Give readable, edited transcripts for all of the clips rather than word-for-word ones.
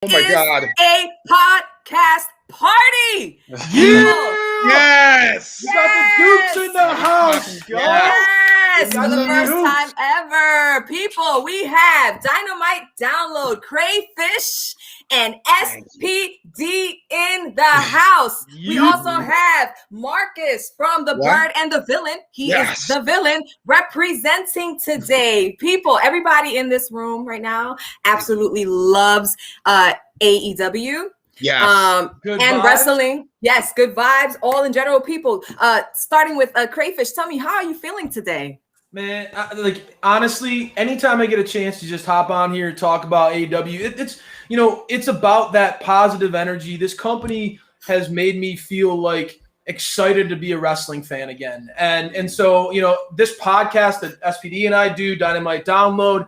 Oh my God. A podcast party. Yes. You got the Dukes in the house, y'all. Yes, for the first time ever. People, we have Dynamite Download, Crayfish, and SPD in the house. We also have Marcus from The Bird and the Villain. He is the villain representing today. People, everybody in this room right now absolutely loves AEW. Yes. And vibes. Wrestling. Yes, good vibes. All in general, people. Starting with Crayfish, tell me, how are you feeling today? Man, honestly, anytime I get a chance to just hop on here and talk about AEW, it's about that positive energy. This company has made me feel like excited to be a wrestling fan again. And so, this podcast that SPD and I do, Dynamite Download,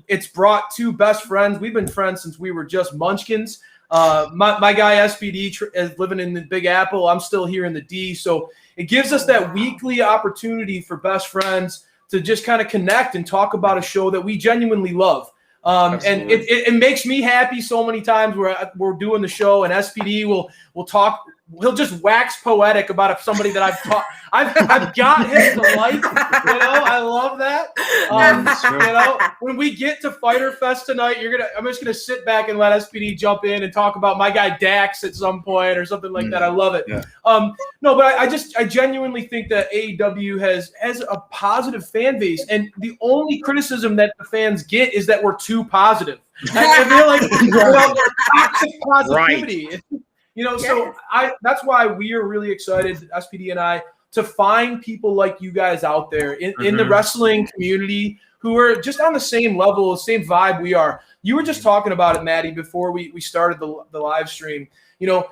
it's brought two best friends. We've been friends since we were just munchkins. My guy SPD is living in the Big Apple. I'm still here in the D. So it gives us that weekly opportunity for best friends to just kind of connect and talk about a show that we genuinely love. And it makes me happy so many times where we're doing the show and SPD will talk. He'll just wax poetic about somebody that I've taught. I've got him to like. I love that. When we get to Fighter Fest tonight, I'm just gonna sit back and let SPD jump in and talk about my guy Dax at some point or something like that. I love it. Yeah. But I genuinely think that AEW has a positive fan base, and the only criticism that the fans get is that we're too positive. I feel like toxic positivity. Right. So that's why we are really excited, SPD and I, to find people like you guys out there in the wrestling community who are just on the same level, the same vibe we are. You were just talking about it, Maddie, before we started the live stream. You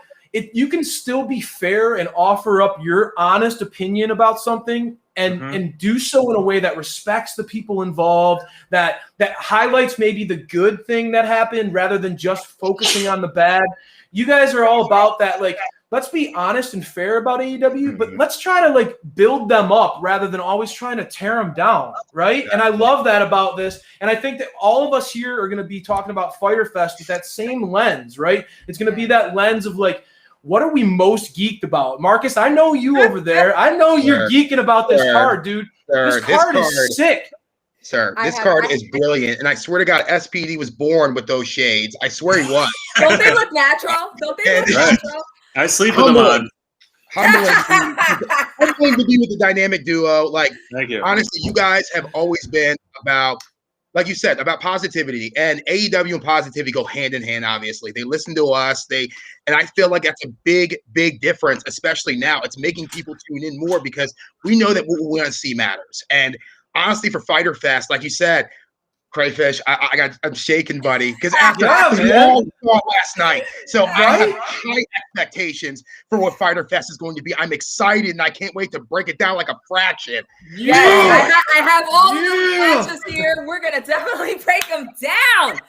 can still be fair and offer up your honest opinion about something and do so in a way that respects the people involved, that highlights maybe the good thing that happened rather than just focusing on the bad. You guys are all about that. Let's be honest and fair about AEW, but let's try to build them up rather than always trying to tear them down, right? And I love that about this. And I think that all of us here are going to be talking about Fighter Fest with that same lens, right? It's going to be that lens of what are we most geeked about? Marcus, I know you over there. I know you're geeking about this card, dude. This card is sick. Sir, this card is brilliant, and I swear to God, SPD was born with those shades. I swear he was. Don't they look natural? Natural? I sleep with them on. Humbling to be with the dynamic duo. Thank you. Honestly, you guys have always been about, like you said, about positivity, and AEW and positivity go hand in hand. Obviously, they listen to us. And I feel like that's a big, big difference, especially now. It's making people tune in more because we know that what we want to see matters. And honestly, for Fighter Fest, like you said, Crayfish, I'm shaking, buddy, because after long thought last night, so I have high expectations for what Fighter Fest is going to be. I'm excited, and I can't wait to break it down like a fraction. I have all the matches here. We're gonna definitely break them down.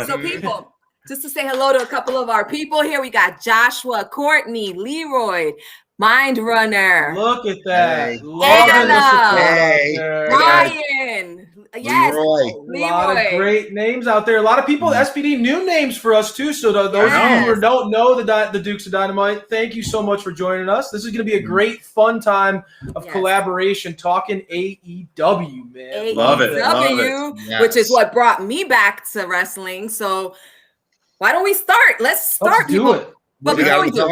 So, people, just to say hello to a couple of our people here, we got Joshua, Courtney, Leroy, Mind Runner. Look at that. Anna, Ryan. Yes. Leroy. A lot of great names out there. A lot of people, SPD, new names for us too. So those of you who don't know the Dukes of Dynamite, thank you so much for joining us. This is going to be a great, fun time of collaboration talking AEW, man. Love it. Yes. Which is what brought me back to wrestling. So why don't we start? Let's start. Let's do it. But before we do,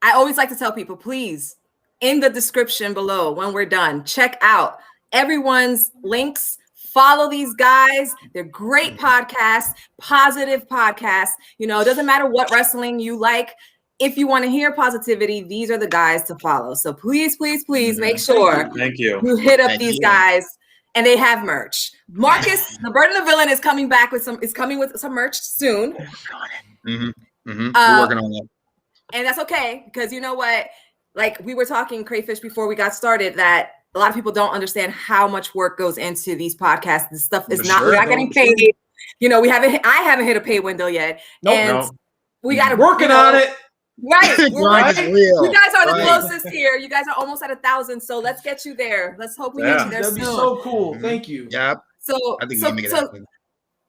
I always like to tell people, please, in the description below, when we're done, check out everyone's links. Follow these guys. They're great podcasts, positive podcasts. It doesn't matter what wrestling you like. If you want to hear positivity, these are the guys to follow. So please, please, please make sure you hit up these guys. And they have merch. Marcus, the Bird and the Villain, is coming with some merch soon. We're working on that. And that's okay, because you know what? We were talking, Crayfish, before we got started, that a lot of people don't understand how much work goes into these podcasts. This stuff is we're not getting paid. I haven't hit a pay window yet. We got to working on it. Right. You guys are the closest here. You guys are almost at 1,000. So let's get you there. Let's hope we get you there soon. That'd be so cool. Thank you. Yeah. So, I think we can make it happen.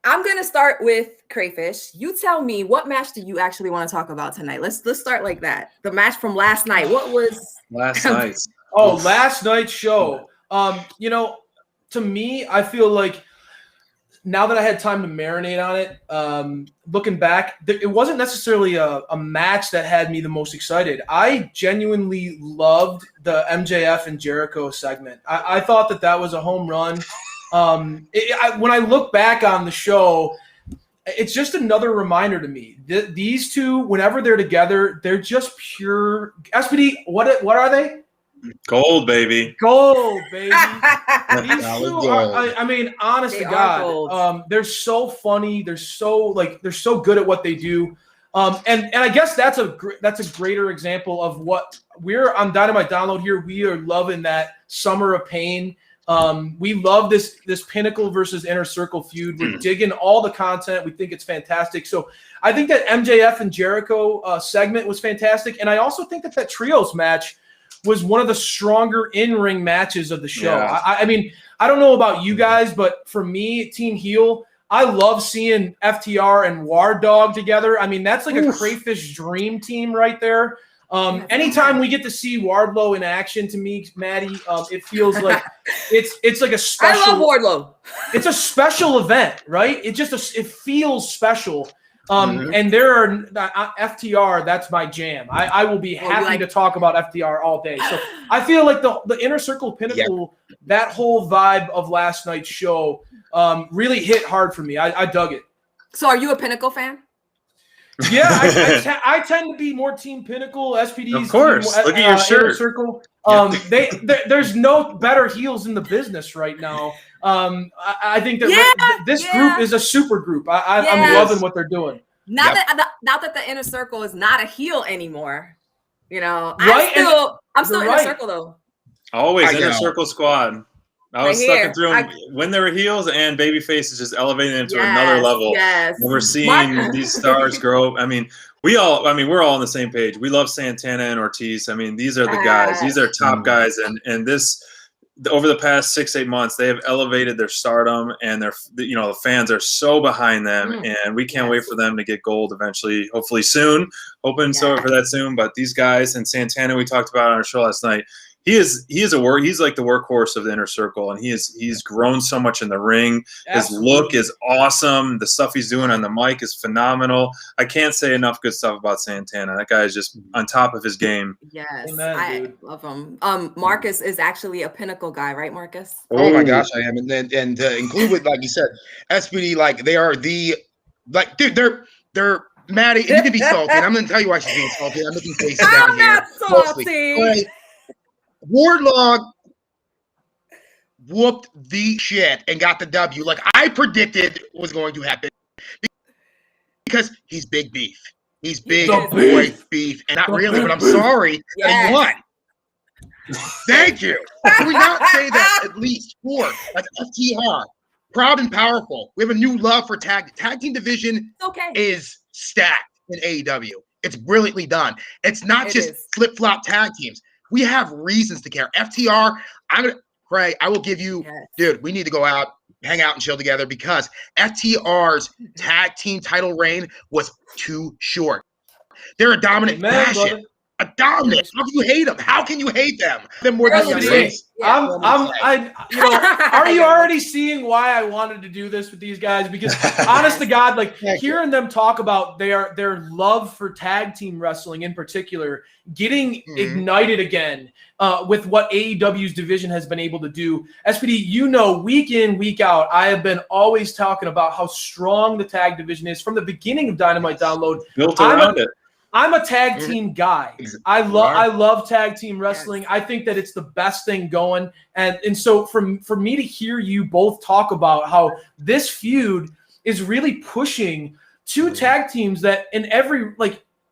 I'm gonna start with Crayfish. You tell me, what match do you actually want to talk about tonight? Let's start like that. The match from last night. What was last night? Last night's show. To me, I feel like now that I had time to marinate on it, looking back, it wasn't necessarily a match that had me the most excited. I genuinely loved the MJF and Jericho segment. I thought that was a home run. When I look back on the show, it's just another reminder to me. These two, whenever they're together, they're just pure. SPD, what are they? Gold, baby. Gold, baby. These two are, I mean, honest to God, they're so funny. They're so good at what they do. And I guess that's a greater example of what we're on Dynamite Download here. We are loving that Summer of Pain. We love this Pinnacle versus InnerCircle feud. We're digging all the content. We think it's fantastic. So I think that MJF and Jericho segment was fantastic. And I also think that trios match was one of the stronger in-ring matches of the show. Yeah. I mean, I don't know about you guys, but for me, Team Heel, I love seeing FTR and War Dog together. I mean, that's like a Crayfish dream team right there. Anytime we get to see Wardlow in action, to me, Maddie, it feels like it's like a special. I love Wardlow. It's a special event, right? It feels special. And there are FTR. That's my jam. I will be happy to talk about FTR all day. So I feel like the InnerCircle Pinnacle, that whole vibe of last night's show, really hit hard for me. I dug it. So are you a Pinnacle fan? Yeah, I tend to be more Team Pinnacle. SPD's of course. Look at your shirt. InnerCircle. There's no better heels in the business right now. I think that this group is a super group. I'm loving what they're doing. Now that the InnerCircle is not a heel anymore, right? I'm still InnerCircle though. Always InnerCircle squad. I was stuck through them when they were heels, and babyface is just elevating into another level. Yes. We're seeing these stars grow. I mean, we're all on the same page. We love Santana and Ortiz. I mean, these are the guys. These are top guys, and this over the past 6-8 months, they have elevated their stardom, and the fans are so behind them, and we can't wait for them to get gold eventually, hopefully soon. Hoping so for that soon. But these guys and Santana, we talked about on our show last night. He's like the workhorse of the InnerCircle, and he's grown so much in the ring. His look is awesome. The stuff he's doing on the mic is phenomenal. I can't say enough good stuff about Santana. That guy is just on top of his game. Yes, I love him. Marcus is actually a Pinnacle guy, right, Marcus? Oh my gosh, I am. And to include with, like you said, SPD, like they are dude, they're Maddie. And you can be salty. And I'm going to tell you why she's being salty. I'm making faces down here. I'm not salty. Wardlow whooped the shit and got the W like I predicted was going to happen because he's big beef. He's big boy beef. And not really, but I'm sorry that he won. Thank you. Can we not say that at least for like FTR? Proud and powerful. We have a new love for tag team division is stacked in AEW. It's brilliantly done. It's not just flip-flop tag teams. We have reasons to care. FTR, Craig, I will give you, dude, we need to go out, hang out, and chill together because FTR's tag team title reign was too short. They're a dominant fashion. A dominant. How can you hate them? How can you hate them? They're more than are you already seeing why I wanted to do this with these guys? Because honest to God, like hearing them talk about their love for tag team wrestling in particular, getting ignited again with what AEW's division has been able to do. SPD, week in, week out, I have been always talking about how strong the tag division is from the beginning of Dynamite Download. Built around it. I'm a tag team guy. I love tag team wrestling. Yes. I think that it's the best thing going. And so for me to hear you both talk about how this feud is really pushing two tag teams that in every,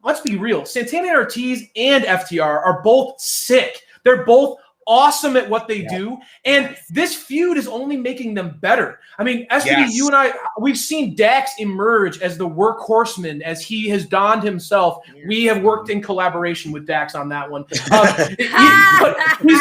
let's be real, Santana and Ortiz and FTR are both sick. They're both awesome at what they do. And this feud is only making them better. I mean, SPD, you and I, we've seen Dax emerge as the workhorseman as he has donned himself. We have worked in collaboration with Dax on that one. He's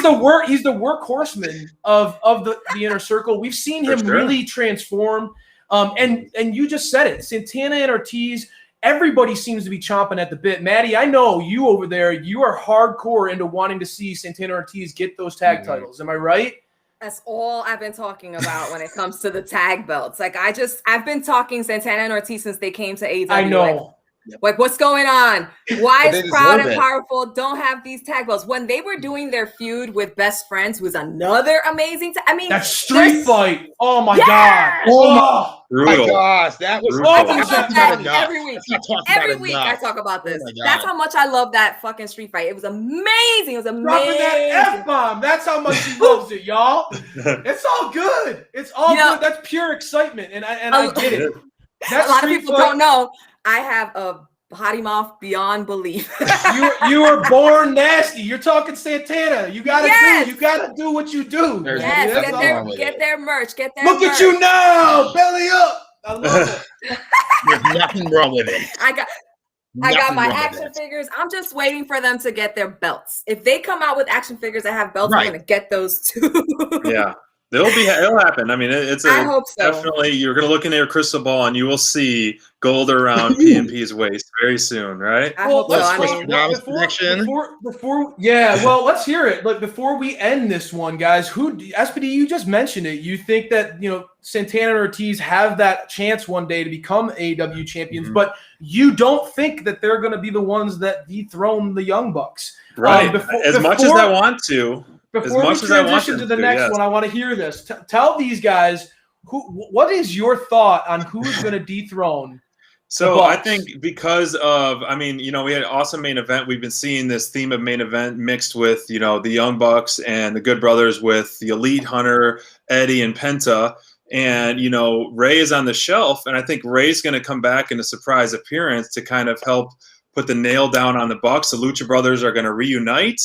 the workhorseman of the InnerCircle. We've seen him really transform. And you just said it, Santana and Ortiz. Everybody seems to be chomping at the bit. Maddie, I know you over there, you are hardcore into wanting to see Santana Ortiz get those tag titles. Am I right? That's all I've been talking about when it comes to the tag belts. Like, I've been talking Santana and Ortiz since they came to AEW. I know. Like, what's going on? Why is Proud and Powerful don't have these tag belts? When they were doing their feud with Best Friends, was another amazing that street fight. Oh my God. Oh my gosh. That was I talk about that every week. Every week I talk about this. That's how much I love that fucking street fight. It was amazing. It was amazing. Dropping that F-bomb. That's how much he loves it, y'all. It's all good. It's all good. That's pure excitement. And I get it. A lot of people don't know. I have a potty mouth beyond belief. you were born nasty. You're talking Santana. You gotta do what you do. Yes, get their merch. Get their Look merch. at you now, belly up. I love it. There's nothing wrong with it. I got my action figures. I'm just waiting for them to get their belts. If they come out with action figures that have belts, I'm gonna get those too. Yeah. It'll happen. I mean, I hope so. Definitely. You're going to look into your crystal ball and you will see gold around PNP's waist very soon, right? I hope so. Well, let's hear it. But before we end this one, guys, SPD, you just mentioned it. You think that Santana and Ortiz have that chance one day to become AEW champions, but you don't think that they're going to be the ones that dethrone the Young Bucks, right? As much as I want to. Before we transition to the next one, I want to hear this. Tell these guys what is your thought on who is going to dethrone? So I think because of, we had an awesome main event. We've been seeing this theme of main event mixed with, the Young Bucks and the Good Brothers with the Elite, Hunter, Eddie, and Penta. And, Ray is on the shelf. And I think Ray's going to come back in a surprise appearance to kind of help put the nail down on the Bucks. The Lucha Brothers are going to reunite,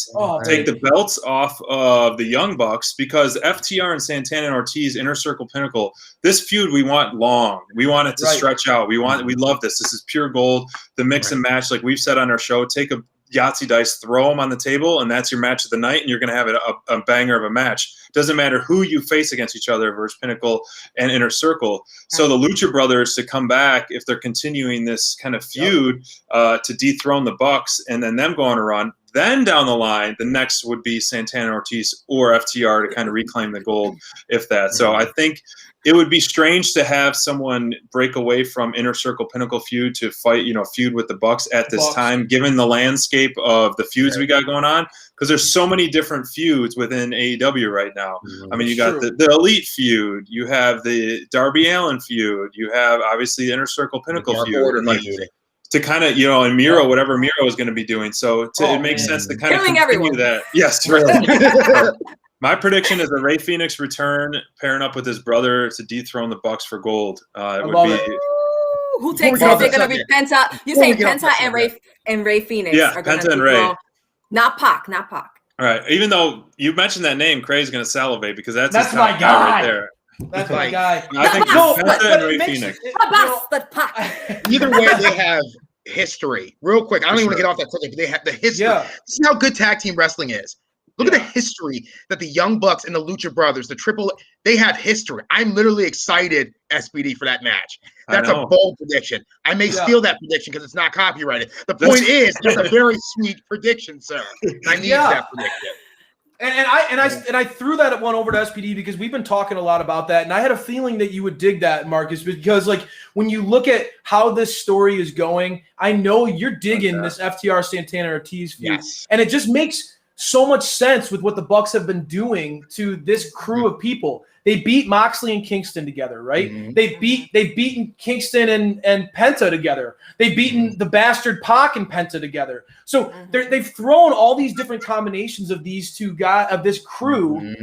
take the belts off of the Young Bucks, because FTR and Santana and Ortiz, InnerCircle, Pinnacle, this feud we want long. We want it to stretch out. We love this. This is pure gold. The mix and match, like we've said on our show, take a Yahtzee dice, throw them on the table, and that's your match of the night, and you're going to have a banger of a match. Doesn't matter who you face against each other versus Pinnacle and InnerCircle. So the Lucha Brothers to come back, if they're continuing this kind of feud, to dethrone the Bucks and then them go on a run. Then down the line, the next would be Santana Ortiz or FTR to kind of reclaim the gold, if that. So I think it would be strange to have someone break away from InnerCircle Pinnacle feud to fight, feud with the Bucks at this time, given the landscape of the feuds we got going on, because there's so many different feuds within AEW right now. I mean, you got the Elite feud, you have the Darby Allin feud, you have obviously the InnerCircle Pinnacle feud, and to kind of, and Miro, whatever Miro is going to be doing. So it makes sense to kind of continue that. Yes, right. My prediction is a Ray Phoenix return, pairing up with his brother to dethrone the Bucks for gold. Who takes it? Is it going to be Penta? You're saying Penta and Ray Phoenix? Yeah, Penta and Ray. Not Pac. All right. Even though you mentioned that name, Cray's going to salivate because that's my guy right there. That's my guy. I think Penta and Ray Phoenix. Either way, they have history. Real quick, I don't even want to get off that quickly, but they have the history. Yeah. This is how good tag team wrestling is. Look at the history that the Young Bucks and the Lucha Brothers, they have history. I'm literally excited, SPD, for that match. That's a bold prediction. I may steal that prediction because it's not copyrighted. The point is, it's a very sweet prediction, sir. I need that prediction. And I threw that one over to SPD because we've been talking a lot about that, and I had a feeling that you would dig that, Marcus, because when you look at how this story is going, I know you're digging this FTR Santana Ortiz feud, and it just makes so much sense with what the Bucks have been doing to this crew of people. They beat Moxley and Kingston together, right? Mm-hmm. They've beaten Kingston and Penta together. They've beaten the bastard Pac and Penta together. So they've thrown all these different combinations of these two guys, of this crew,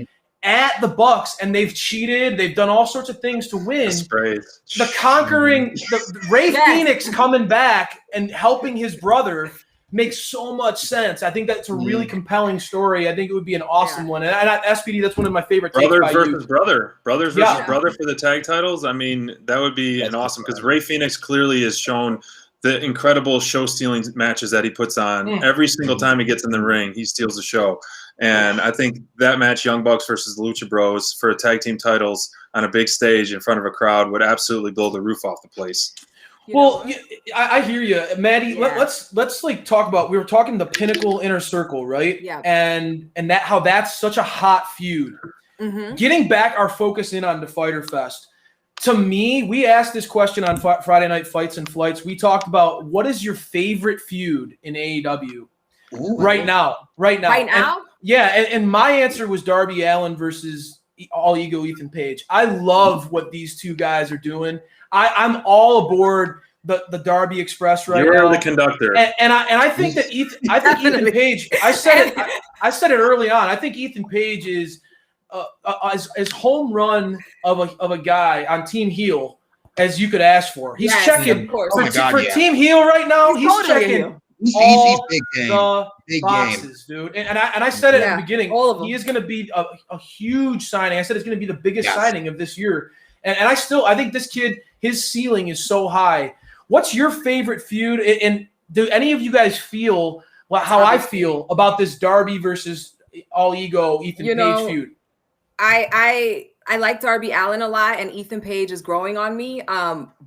at the Bucks, and they've cheated. They've done all sorts of things to win. The conquering, the Ray Phoenix coming back and helping his brother makes so much sense. I think that's a really compelling story. I think it would be an awesome one. And SPD, that's one of my favorite takes by you. Brothers versus brother for the tag titles. I mean, that would be an awesome, because Ray Phoenix clearly has shown the incredible show-stealing matches that he puts on. Every single time he gets in the ring, he steals the show. And I think that match, Young Bucks versus the Lucha Bros, for tag team titles on a big stage in front of a crowd would absolutely blow the roof off the place. Well, I hear you, Maddie. Yeah. Let's like talk about. We were talking the Pinnacle InnerCircle, right? Yeah. And that how that's such a hot feud. Mm-hmm. Getting back our focus in on the Fyter Fest. To me, we asked this question on Friday Night Fights and Flights. We talked about what is your favorite feud in AEW right now. And my answer was Darby Allin versus All Ego Ethan Page. I love what these two guys are doing. I'm all aboard the Darby Express right now. You're the conductor, and I think that Ethan Page. I said it early on. I think Ethan Page is as home run of a guy on Team Heel as you could ask for. He's checking for Team Heel right now. He's checking. He's big game. Big boxes, dude. And I said it at the beginning. All of them. He is going to be a huge signing. I said it's going to be the biggest signing of this year. And I think this kid, his ceiling is so high. What's your favorite feud? And do any of you guys feel how I feel about this Darby versus All Ego Ethan Page feud? I like Darby Allin a lot, and Ethan Page is growing on me.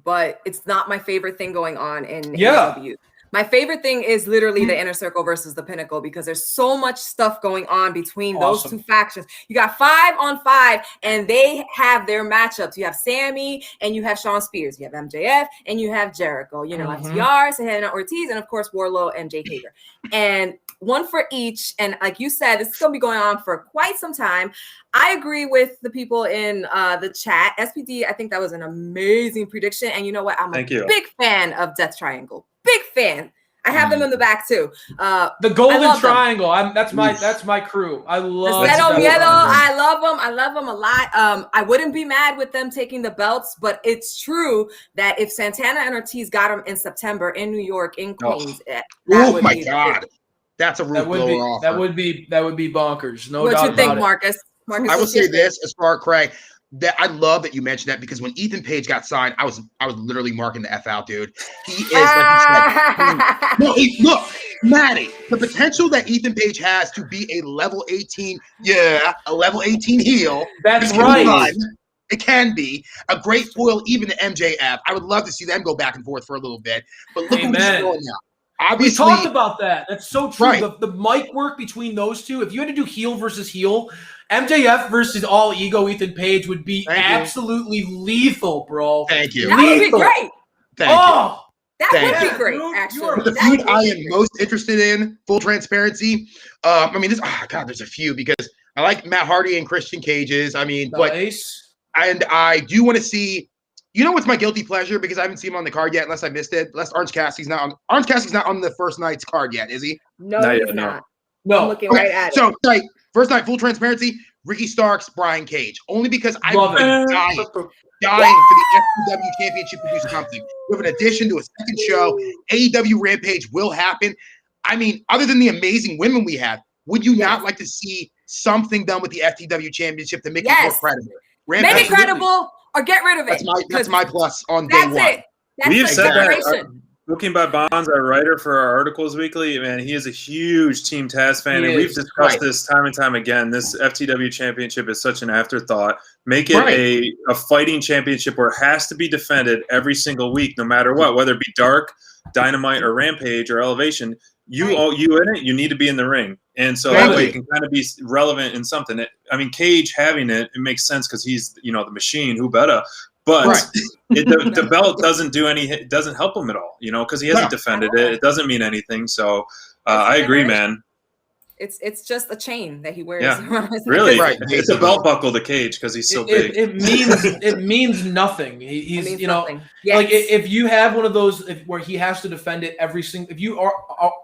But it's not my favorite thing going on in AEW. My favorite thing is literally the InnerCircle versus the Pinnacle, because there's so much stuff going on between those two factions. You got 5-on-5, and they have their matchups. You have Sammy, and you have Shawn Spears. You have MJF, and you have Jericho. You know, FTR, Santana, Ortiz, and of course Wardlow and Hager. And one for each. And like you said, this is going to be going on for quite some time. I agree with the people in the chat. SPD, I think that was an amazing prediction. And you know what? I'm a big fan of Death Triangle. Big fan. I have them in the back too. The Golden Triangle. That's my crew. I love the Miedo. I love them a lot. I wouldn't be mad with them taking the belts, but it's true that if Santana and Ortiz got them in September in New York, in Queens, oh my God, that's a roof blower offer. That would be bonkers. No doubt about it. What you think, Marcus? I will say this as far as Craig. That I love that you mentioned that, because when Ethan Page got signed, I was literally marking the F out, dude. He is like you said. Look, Maddie, the potential that Ethan Page has to be a level 18 heel. That's right. It can be a great foil even to MJF. I would love to see them go back and forth for a little bit. But look what he's doing now. Obviously, we talked about that. That's so true. Right. The mic work between those two, if you had to do heel versus heel, MJF versus All Ego Ethan Page would be absolutely lethal, bro. Thank you. That would be great. Thank you. That would be great, actually. The feud I am most interested in, full transparency. There's a few, because I like Matt Hardy and Christian Cages. And I do want to see. You know what's my guilty pleasure, because I haven't seen him on the card yet, unless I missed it. Unless Orange Cassidy's not on. Orange Cassidy's not on the first night's card yet, is he? No, he's not. No. I'm looking right at it. So, first night, full transparency, Ricky Starks, Brian Cage. Only because I've been dying for the FTW Championship to do something. We have an addition to a second show. AEW Rampage will happen. I mean, other than the amazing women we have, would you not like to see something done with the FTW Championship to make it more credible? Make it credible. Or get rid of it. That's my plus on day one. We've said that. Looking by Bonds, our writer for our articles weekly, man, he is a huge Team Taz fan, and we've discussed this time and time again. This FTW championship is such an afterthought. Make it a fighting championship where it has to be defended every single week, no matter what, whether it be Dark, Dynamite, or Rampage, or Elevation. You in it, you need to be in the ring. And so that way it can kind of be relevant in something. Cage having it makes sense because he's, the machine, who better. But the belt doesn't help him at all, because he hasn't defended it. It doesn't mean anything. So I agree, man. It's just a chain that he wears. Yeah, really. It's a belt buckle to Cage because he's so big. It means nothing. He's nothing. Like if you have one of those where he has to defend it every single. If you are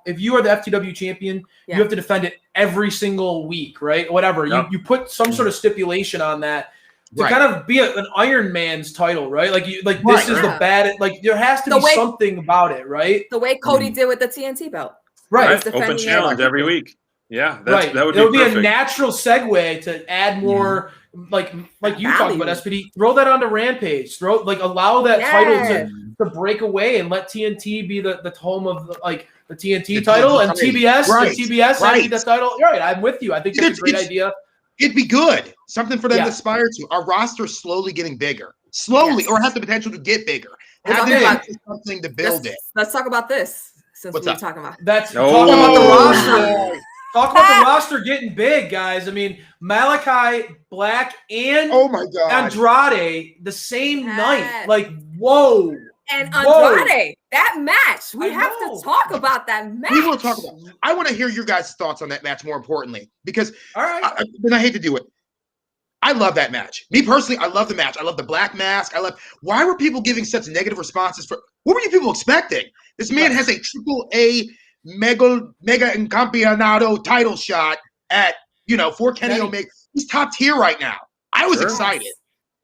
the FTW champion, you have to defend it every single week, right? Whatever. Yep. You put some sort of stipulation on that to kind of be an Iron Man's title, right? This is the bad. There has to be something about it, right? The way Cody did with the TNT belt, right? Open challenge every week. Yeah, that would be a natural segue to add more, like you talked about, SPD. Throw that onto Rampage. Allow that title to break away and let TNT be the home of the TNT title and TBS. Right. The TBS right. the title. Right, I'm with you. I think that's a great idea. It'd be good. Something for them to aspire to. Our roster is slowly getting bigger. Slowly, or have the potential to get bigger. Have something to build it. Let's talk about this. Since we're talking about talking about the roster. Talk about the roster getting big, guys. I mean, Malachi Black and Andrade the same night. Like, whoa. And Andrade, that match. We have to talk about that match. We will talk about it. I want to hear your guys' thoughts on that match more importantly, because I hate to do it. I love that match. Me personally, I love the match. I love the black mask. Why were people giving such negative responses what were you people expecting? This man has a AAA mega campeonato title shot at, for Kenny Omega. He's top tier right now. I was excited.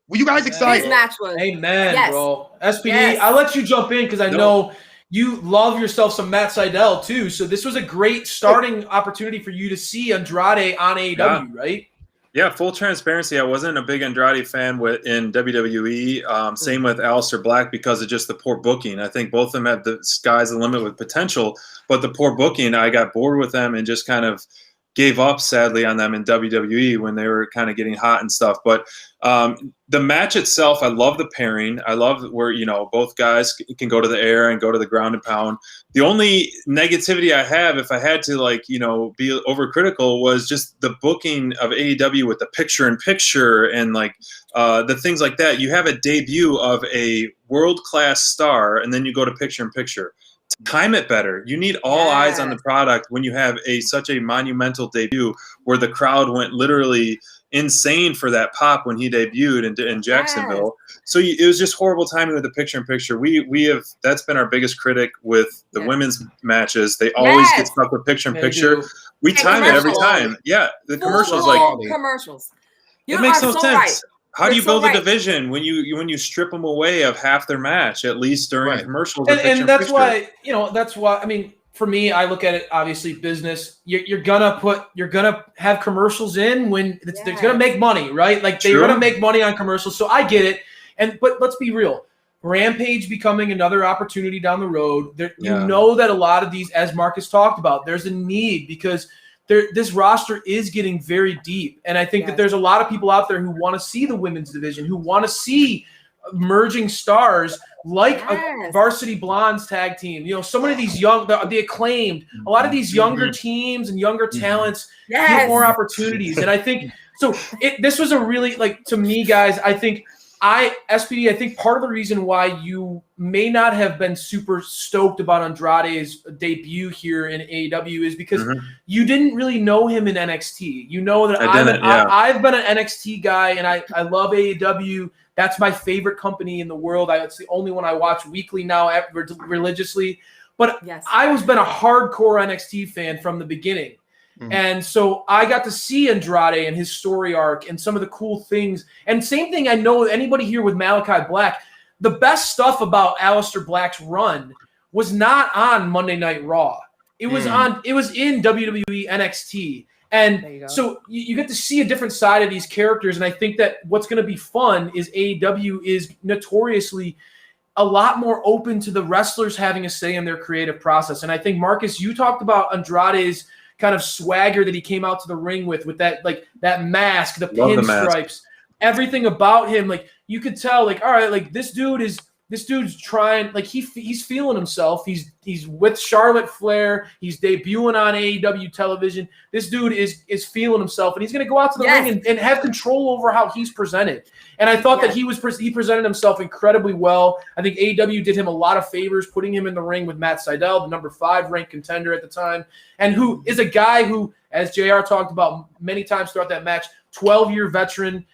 Were you guys excited? His match was. Amen, bro. SPD, I'll let you jump in because I know you love yourself some Matt Sydal too. So this was a great starting opportunity for you to see Andrade on AEW, right? Yeah, full transparency. I wasn't a big Andrade fan in WWE. Same with Aleister Black because of just the poor booking. I think both of them have the sky's the limit with potential, but the poor booking, I got bored with them and just kind of gave up, sadly, on them in WWE when they were kind of getting hot and stuff. But the match itself, I love the pairing. I love where, both guys can go to the air and go to the ground and pound. The only negativity I have, if I had to, be overcritical, was just the booking of AEW with the picture-in-picture and, the things like that. You have a debut of a world-class star, and then you go to picture-in-picture. Time it better. You need all eyes on the product when you have such a monumental debut where the crowd went literally insane for that pop when he debuted in Jacksonville. So it was just horrible timing with the picture-in-picture. We have that's been our biggest critic with the women's matches. They always get stuck with picture-in-picture. We time it every time. Yeah, the commercials commercials. It makes no sense. Right. How do you build a division when you strip them away of half their match at least during commercials? And that's why I mean, for me, I look at it obviously business. You're gonna have commercials in when they're gonna make money, right? They're gonna make money on commercials. So I get it. But let's be real. Rampage becoming another opportunity down the road. You know that a lot of these, as Marcus talked about, there's a need because this roster is getting very deep. And I think that there's a lot of people out there who want to see the women's division, who want to see emerging stars like a Varsity Blondes tag team. So many of these the Acclaimed, a lot of these younger teams and younger talents get more opportunities. And I think so. This was a really, to me, guys, I think SPD, I think part of the reason why you may not have been super stoked about Andrade's debut here in AEW is because you didn't really know him in NXT. You know that I've been an NXT guy, and I love AEW. That's my favorite company in the world. It's the only one I watch weekly now, religiously. But I was been a hardcore NXT fan from the beginning. And so I got to see Andrade and his story arc and some of the cool things. And same thing, I know anybody here with Malachi Black, the best stuff about Aleister Black's run was not on Monday Night Raw. It was in WWE NXT. And so you get to see a different side of these characters. And I think that what's going to be fun is AEW is notoriously a lot more open to the wrestlers having a say in their creative process. And I think, Marcus, you talked about Andrade's kind of swagger that he came out to the ring with that that mask, the pinstripes, everything about him. You could tell, all right, this dude's trying, he's feeling himself. He's with Charlotte Flair. He's debuting on AEW television. This dude is feeling himself, and he's going to go out to the ring and have control over how he's presented. And I thought that he presented himself incredibly well. I think AEW did him a lot of favors, putting him in the ring with Matt Sydal, the number 5 ranked contender at the time, and who is a guy who, as JR talked about many times throughout that match, 12-year veteran,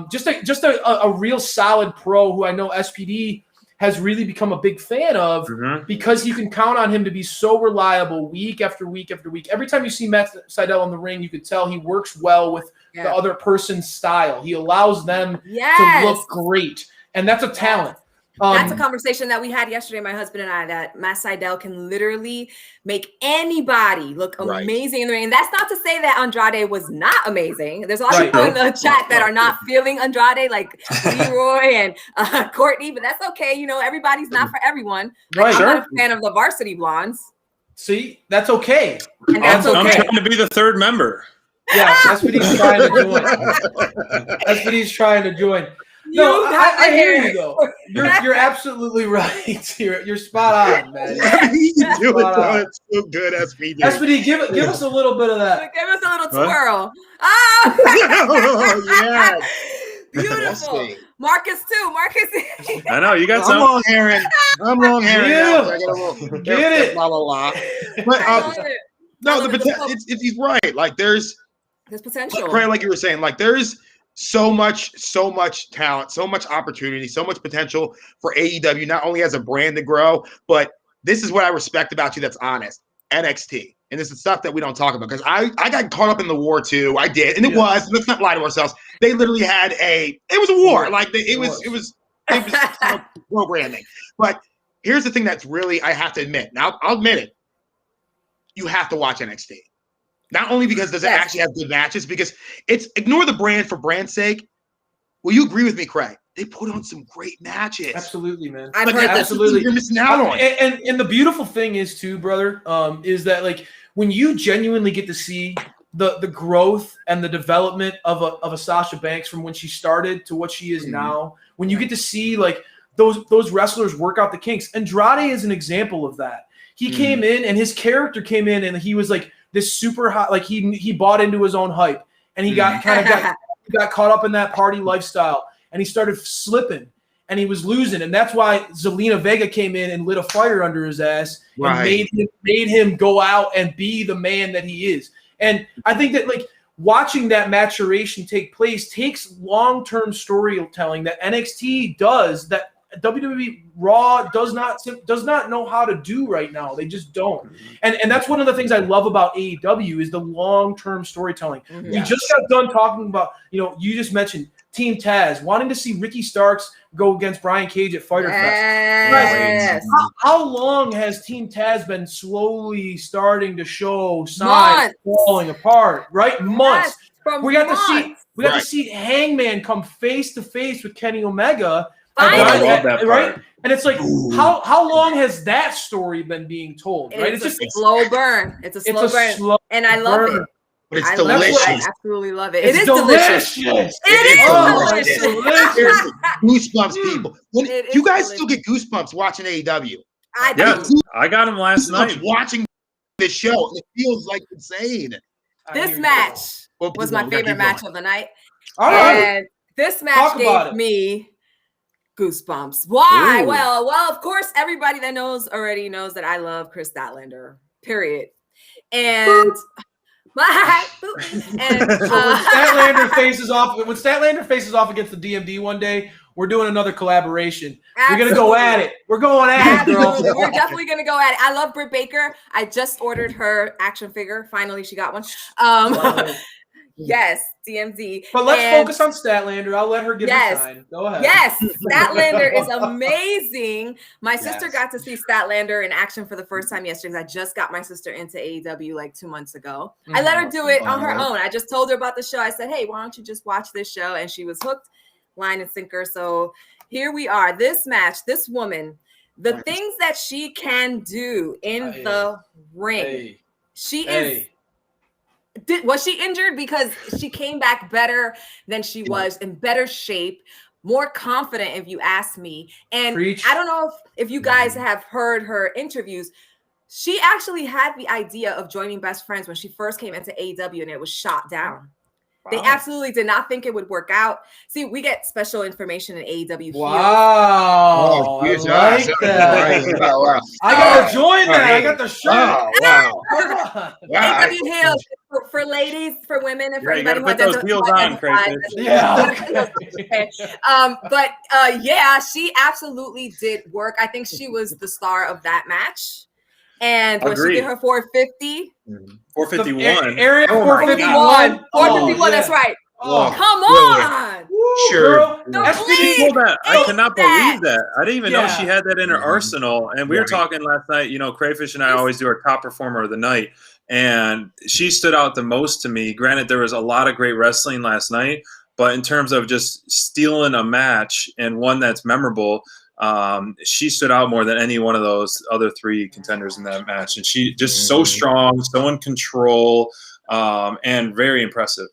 just a real solid pro who I know SPD has really become a big fan of because you can count on him to be so reliable week after week after week. Every time you see Matt Sydal in the ring, you could tell he works well with the other person's style. He allows them to look great, and that's a talent. That's a conversation that we had yesterday, my husband and I, that Matt Sydal can literally make anybody look amazing in the ring. And that's not to say that Andrade was not amazing. There's a lot of people in the chat that are not feeling Andrade, like Leroy and Courtney, but that's okay. You know, everybody's not for everyone. Like, I'm not a fan of the Varsity Blondes. See, that's okay. And that's okay. I'm trying to be the third member. Yeah, that's what he's trying to join. That's what he's trying to join. No, I hear you though. You're absolutely right. You're spot on, man. You do it, though. It's so good, SPD. SPD, give us a little bit of that. Give us a little twirl. Oh, yeah. Beautiful. Marcus too. Marcus. I know you got some. I'm long hairing. Yeah. Get it. Blah, blah, blah. But, no, it's he's right. Like there's potential. Craig, like you were saying, like there's so much talent, so much opportunity, so much potential for AEW, not only as a brand to grow, but this is what I respect about you that's honest. NXT. And this is stuff that we don't talk about because I got caught up in the war too. I did. And it was, let's not lie to ourselves. They literally had it was a war. Like it was programming. But here's the thing that's really, I have to admit. Now I'll admit it. You have to watch NXT. Not only because does it actually have good matches, because it's ignore the brand for brand's sake. Will you agree with me, Craig? They put on some great matches. Absolutely, man. I've heard absolutely. You're missing out on. And the beautiful thing is too, brother, is that like when you genuinely get to see the growth and the development of a Sasha Banks from when she started to what she is now, when you get to see like those wrestlers work out the kinks. Andrade is an example of that. He came in and his character came in and he was like this super hot, like he bought into his own hype and he got caught up in that party lifestyle and he started slipping and he was losing. And that's why Zelina Vega came in and lit a fire under his ass and made him go out and be the man that he is. And I think that like watching that maturation take place takes long-term storytelling that NXT does, that WWE Raw does not know how to do right now. They just don't. And that's one of the things I love about AEW is the long-term storytelling. We just got done talking about, you just mentioned Team Taz, wanting to see Ricky Starks go against Brian Cage at Fyter Fest. How long has Team Taz been slowly starting to show signs falling apart, right? Months. We got to see Hangman come face to face with Kenny Omega. I love that part. Right? And it's like, how long has that story been being told? Right? It's just a slow burn. It's a slow burn. And I love it. But it's delicious. I absolutely love it. It is delicious. It is delicious. Goosebumps, people. You guys still get goosebumps watching AEW? I got them last night. Watching this show. It feels like insane. This match was my favorite match of the night. All right. And this match gave me goosebumps. Why? Ooh. Well, of course, everybody that knows already knows that I love Kris Statlander, period. And when Statlander faces off against the DMD one day, we're doing another collaboration. Absolutely. We're going to go at it. We're going at it, girl. We're definitely going to go at it. I love Britt Baker. I just ordered her action figure. Finally, she got one. Yes, DMZ. But let's focus on Statlander. I'll let her give her time. Go ahead. Yes, Statlander is amazing. My sister got to see Statlander in action for the first time yesterday because I just got my sister into AEW like 2 months ago. I let her do it on her own. I just told her about the show. I said, hey, why don't you just watch this show? And she was hooked, line and sinker. So here we are. This match, this woman, the things that she can do in the ring. She is... Was she injured? Because she came back better than she was, in better shape, more confident, if you ask me. And I don't know if you guys have heard her interviews. She actually had the idea of joining Best Friends when she first came into AEW, and it was shot down. They absolutely did not think it would work out. See, we get special information in AEW. Wow. I like that. I got to join that. I got the shirt. AEW Heels for ladies, for women, and for anybody who doesn't put those heels on, but she absolutely did work. I think she was the star of that match. And when she did her 450, 451, Area 451, 451. That's right. Oh, come on. Sure. I cannot believe that. I didn't even know she had that in her Mm-hmm. arsenal. And we were talking last night, Crayfish and I always do our top performer of the night. And she stood out the most to me. Granted, there was a lot of great wrestling last night, but in terms of just stealing a match and one that's memorable, she stood out more than any one of those other three contenders in that match. And she just so strong, so in control, and very impressive.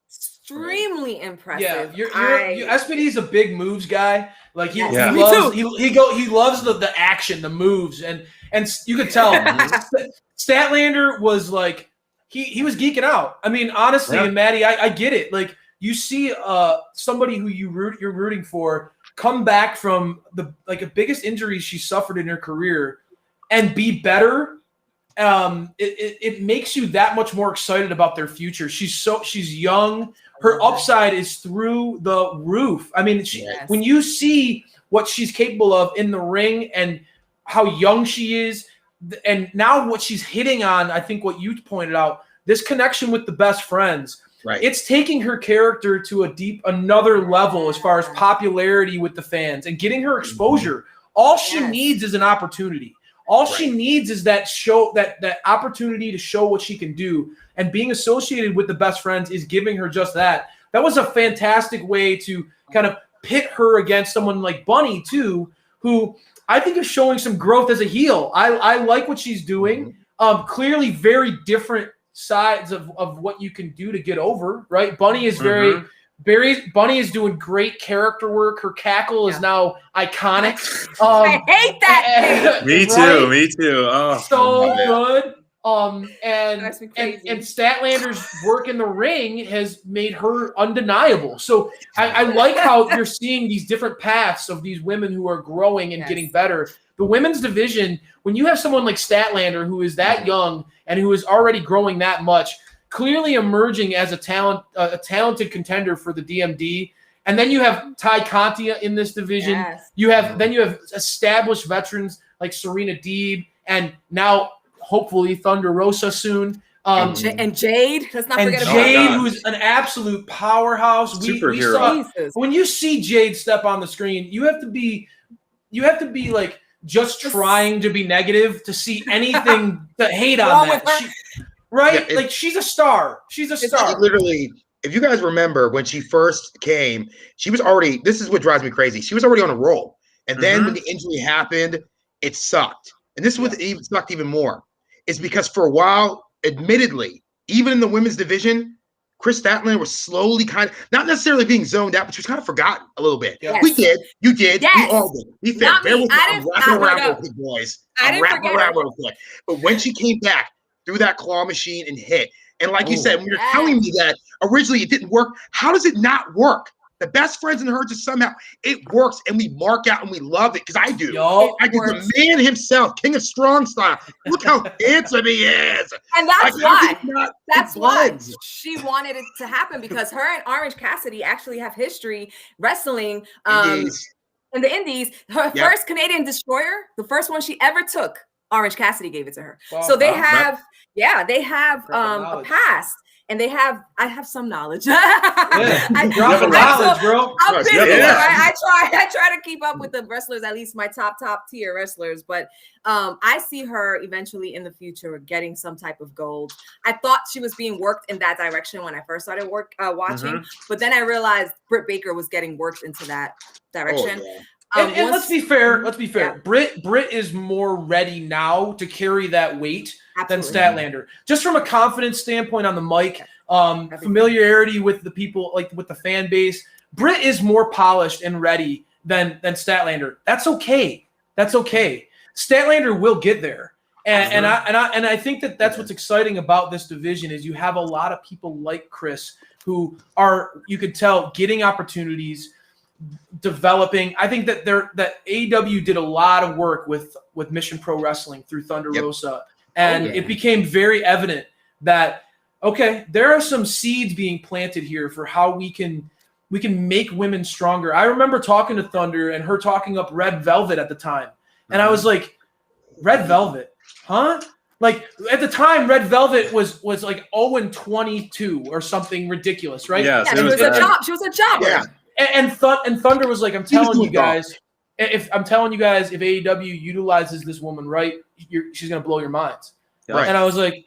Extremely impressive. Yeah, SPD's a big moves guy. Like he loves the action, the moves, and you could tell Statlander was like he was geeking out. I mean, honestly, and Maddie, I get it. Like you see somebody who you're rooting for come back from the biggest injuries she suffered in her career and be better. It makes you that much more excited about their future. She's young. Her upside is through the roof. I mean, when you see what she's capable of in the ring and how young she is, and now what she's hitting on, I think what you pointed out, this connection with the best friends, it's taking her character to another level as far as popularity with the fans and getting her exposure. All she needs is an opportunity. All she needs is that opportunity to show what she can do. And being associated with the best friends is giving her just that. That was a fantastic way to kind of pit her against someone like Bunny, too, who I think is showing some growth as a heel. I like what she's doing. Clearly very different sides of what you can do to get over, right? Bunny is Bunny is doing great character work. Her cackle is now iconic. I hate that thing. Me too. Oh, so good. And Statlander's work in the ring has made her undeniable. So I like how you're seeing these different paths of these women who are growing and getting better. The women's division, when you have someone like Statlander who is that young and who is already growing that much, clearly emerging as a talented contender for the DMD, and then you have Ty Conti in this division. Yes. You have established veterans like Serena Deeb, and now hopefully Thunder Rosa soon. And Jade. Let's not forget about Jade, who's an absolute powerhouse. We saw, when you see Jade step on the screen, you have to be like just trying to be negative to see anything to hate on that. Right? Yeah, she's a star. She's a star. Literally, if you guys remember when she first came, she was already, this is what drives me crazy. She was already on a roll. And then when the injury happened, it sucked. And this is what even sucked even more. Is because for a while, admittedly, even in the women's division, Kris Statlander was slowly kind of, not necessarily being zoned out, but she was kind of forgotten a little bit. Yes. We did. You did. Yes. We all did. We felt there was I'm wrapping around real quick, boys. I'm wrapping around real quick. But when she came back, through that claw machine and hit. And like you said, when you're telling me that originally it didn't work, how does it not work? The best friends in her just somehow it works and we mark out and we love it because I do. I do. The man himself, King of Strong Style. Look how handsome he is. And that's why she wanted it to happen because her and Orange Cassidy actually have history wrestling in the Indies. Her first Canadian Destroyer, the first one she ever took, Orange Cassidy gave it to her. Wow. So they have a past. And I have some knowledge. I try to keep up with the wrestlers, at least my top tier wrestlers. But I see her eventually in the future getting some type of gold. I thought she was being worked in that direction when I first started watching. But then I realized Britt Baker was getting worked into that direction. Oh, yeah. And let's be fair. Yeah. Britt is more ready now to carry that weight than Statlander. Just from a confidence standpoint on the mic, familiarity with the people, like with the fan base. Britt is more polished and ready than Statlander. That's okay. Statlander will get there. And I think that's what's exciting about this division is you have a lot of people like Kris who are, you could tell, getting opportunities, developing. I think that AEW did a lot of work with Mission Pro Wrestling through Thunder Rosa, and it became very evident that there are some seeds being planted here for how we can make women stronger. I remember talking to Thunder and her talking up Red Velvet at the time, and I was like, Red Velvet, huh? Like at the time, Red Velvet was like 0-22 or something ridiculous, right? Yes, she was a job. She was a jobber. Yeah. And Thunder was like, I'm telling you guys, if AEW utilizes this woman right, she's gonna blow your minds. Right. And I was like,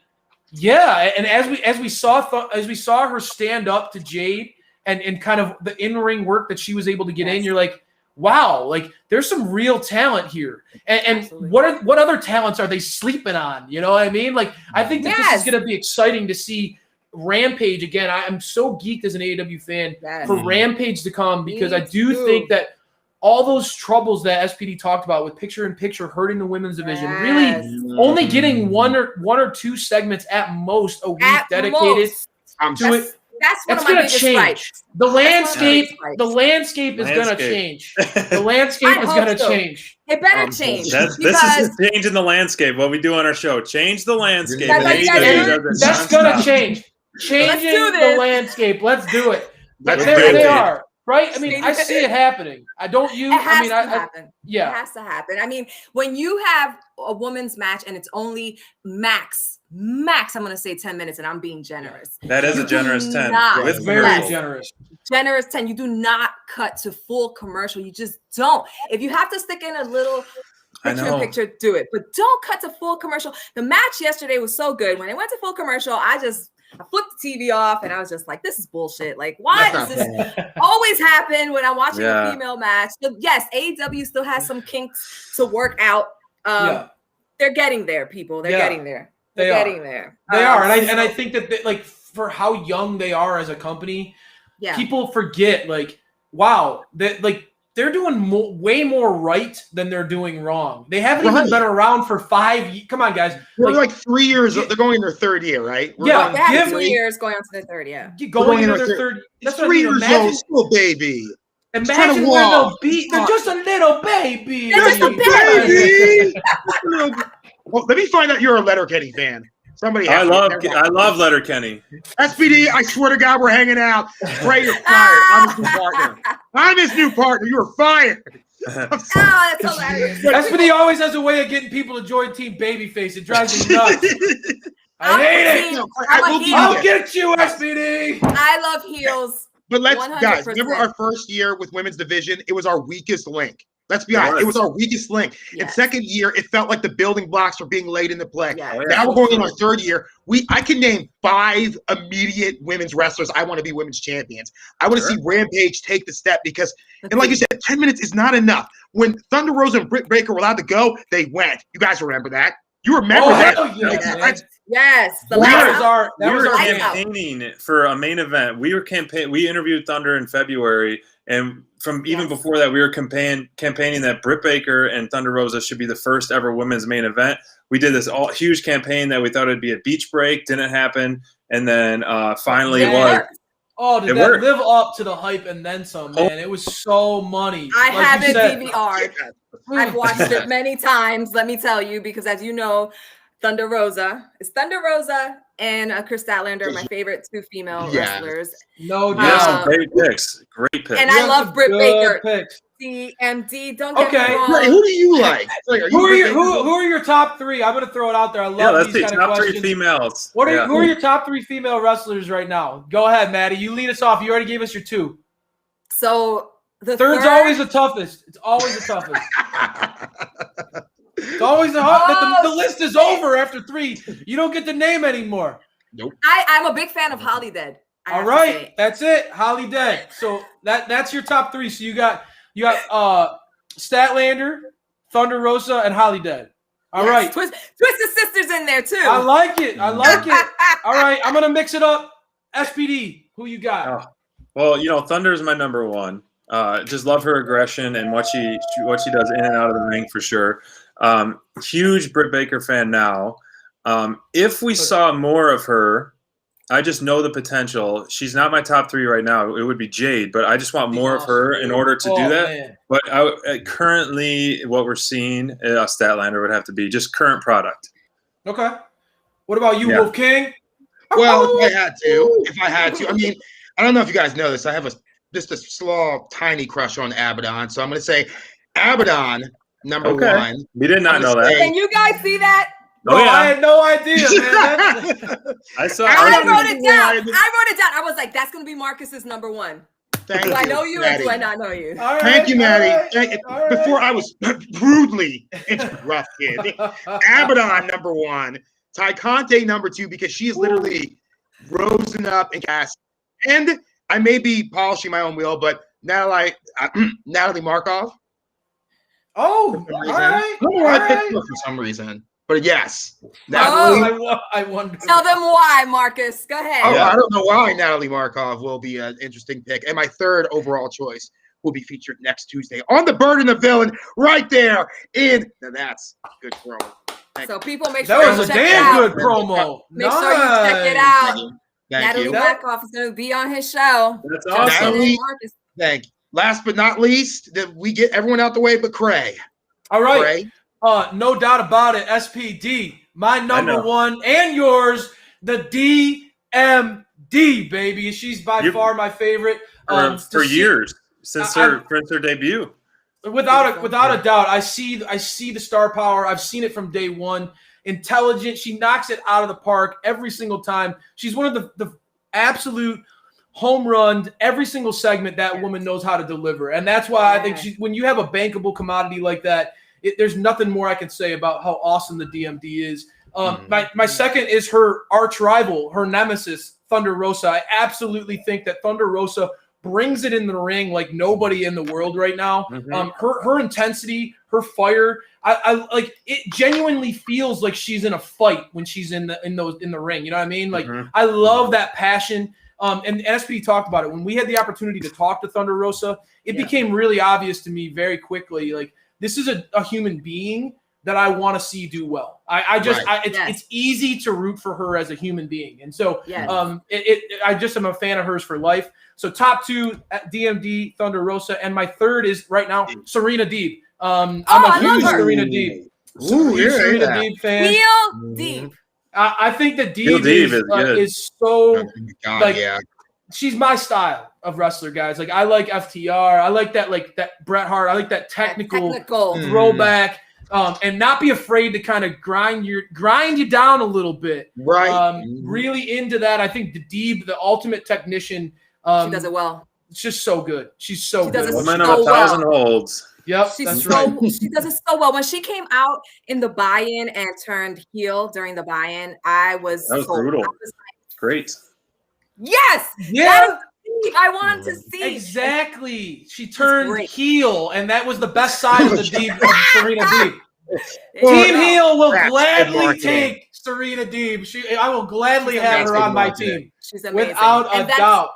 yeah. And as we saw her stand up to Jade and kind of the in-ring work that she was able to get in, you're like, wow, like there's some real talent here. And what other talents are they sleeping on? You know what I mean? Like I think that this is going to be exciting to see Rampage again. I'm so geeked as an AEW fan for Rampage to come because I do think that all those troubles that SPD talked about with picture-in-picture hurting the women's division, really only getting one or two segments at most a week dedicated to it. That's one of my biggest change. Stripes. The landscape is going to change. The landscape is going to change. It better change. This is changing the landscape. What we do on our show, change the landscape. That's going to change. Changing the landscape. Let's do it. There they are. Right? I mean, I see it happening. It has to happen. I mean, when you have a women's match and it's only max, I'm going to say 10 minutes, and I'm being generous. That is a generous 10. With very generous. Generous 10. You do not cut to full commercial. You just don't. If you have to stick in a little picture, do it. But don't cut to full commercial. The match yesterday was so good. When it went to full commercial, I flipped the TV off and I was just like, this is bullshit. Like, why does this always happen when I'm watching a female match? So yes, AEW still has some kinks to work out. They're getting there, people. They're getting there. They're getting there. They are. And I think that like for how young they are as a company, people forget like, wow, that like they're doing way more right than they're doing wrong. They haven't even been around for 5 years. Come on, guys. They're like 3 years. They're going in their third year, right? They have 3 years going on to their third, Going into their third. That's 3 years old, still baby. Imagine where they'll be. They're just a little baby. They're just a baby. Well, let me find out you're a Letterkenny fan. Somebody. I love Letterkenny. SPD, I swear to God, we're hanging out. Ray, you're fired. I'm his new partner. You're fired. That's hilarious. SPD always has a way of getting people to join Team Babyface. It drives me nuts. I hate it. I'll get you, SPD. I love heels. But guys, remember our first year with women's division? It was our weakest link. Let's be honest. It was our weakest link. In second year, it felt like the building blocks were being laid into play. Now we're going in our third year. I can name 5 immediate women's wrestlers I want to be women's champions. I want to see Rampage take the step because, and like you said, 10 minutes is not enough. When Thunder Rosa and Britt Baker were allowed to go, they went. You guys remember that? You remember that? Yes. We were campaigning for a main event. We interviewed Thunder in February, and from even before that, we were campaigning that Britt Baker and Thunder Rosa should be the first ever women's main event. We did this huge campaign that we thought it'd be a beach break. Didn't happen. And then finally it was. Oh, did that live up to the hype and then some, man? It was so money. I have it DVR'd. I've watched it many times, let me tell you, because as you know, Thunder Rosa and Kris Statlander are my favorite 2 female wrestlers. No doubt. Great picks. And I love Britt Baker. CMD, don't get me wrong. Right, who do you like? Who are your top 3? I'm going to throw it out there. I love these kind of questions. Top 3 females. Who are your top 3 female wrestlers right now? Go ahead, Maddie. You lead us off. You already gave us your 2. So the third's always the toughest. It's always the toughest. It's always the list is over after 3. You don't get the name anymore. Nope. I'm a big fan of Holly Dead. All right, that's it. Holly Dead. So that's your top 3. So you got Statlander, Thunder Rosa, and Holly Dead. All right. Twisted Sisters in there too. I like it. All right, I'm gonna mix it up. SPD, who you got? Well, Thunder is my number 1. Just love her aggression and what she does in and out of the ring for sure. Huge Britt Baker fan now. If we saw more of her, I just know the potential. She's not my top 3 right now. It would be Jade, but I just want more of her in order to do that. Man. But currently, what we're seeing, Statlander would have to be just current product. Okay. What about you, Wolf King? Well, if I had to, I mean, I don't know if you guys know this. I have just a small, tiny crush on Abaddon, so I'm going to say Abaddon, number 1. We did not know that. Can you guys see that? Oh, yeah. I had no idea, man. I wrote it down. I was like, that's going to be Marcus's number one. Do I know you or do I not know you? Right, thank you, Maddie. Before I was brutally interrupted. Abaddon, number one. Ty Conte, number two, because she is literally rosing up and gas. And I may be polishing my own wheel, but Natalie Markov. Oh, all right. I picked her for some reason. But yes. I wonder. Tell them why, Marcus. Go ahead. I don't know why Natalie Markov will be an interesting pick. And my third overall choice will be featured next Tuesday on The Bird and the Villain right there now that's a good promo. So people make sure that was a damn good promo. Make sure you check it out. Thank you. Natalie Markov is going to be on his show. That's awesome. Thank you. Last but not least, that we get everyone out the way but Cray. All right. Cray. No doubt about it. SPD, my number one and yours, the DMD, baby. She's by far my favorite. For years, since her debut. Without a doubt, I see the star power. I've seen it from day one. Intelligent. She knocks it out of the park every single time. She's one of the absolute home run. Every single segment that woman knows how to deliver. And that's why I think when you have a bankable commodity like that, there's nothing more I can say about how awesome the DMD is. My second is her arch rival, her nemesis, Thunder Rosa. I absolutely think that Thunder Rosa brings it in the ring like nobody in the world right now. Her intensity, her fire, I like it. Genuinely feels like she's in a fight when she's in the ring. You know what I mean? Like I love that passion. And SPD talked about it when we had the opportunity to talk to Thunder Rosa. It became really obvious to me very quickly. Like this is a human being that I want to see do well. It's easy to root for her as a human being, and so I just am a fan of hers for life. So top two, DMD, Thunder Rosa, and my third is right now Serena Deeb. I'm a huge Serena Deeb. Serena Deeb fan. Heel Deeb. I think that Deeb is so she's my style of wrestler, guys. Like I like FTR. I like that Bret Hart. I like that technical throwback. And not be afraid to kind of grind you down a little bit. Right. Really into that. I think the Deeb, the ultimate technician. She does it well. It's just so good. She's so good. Woman of 1,000 holds. Yep, she does it so well. When she came out in the buy-in and turned heel during the buy-in, that was brutal. Great. Yes. Yeah. I wanted to see exactly. She turned heel, and that was the best side of the Deeb of Serena Deeb. Team heel will gladly take Serena Deeb. I will gladly have her on my team. She's amazing. Without a doubt.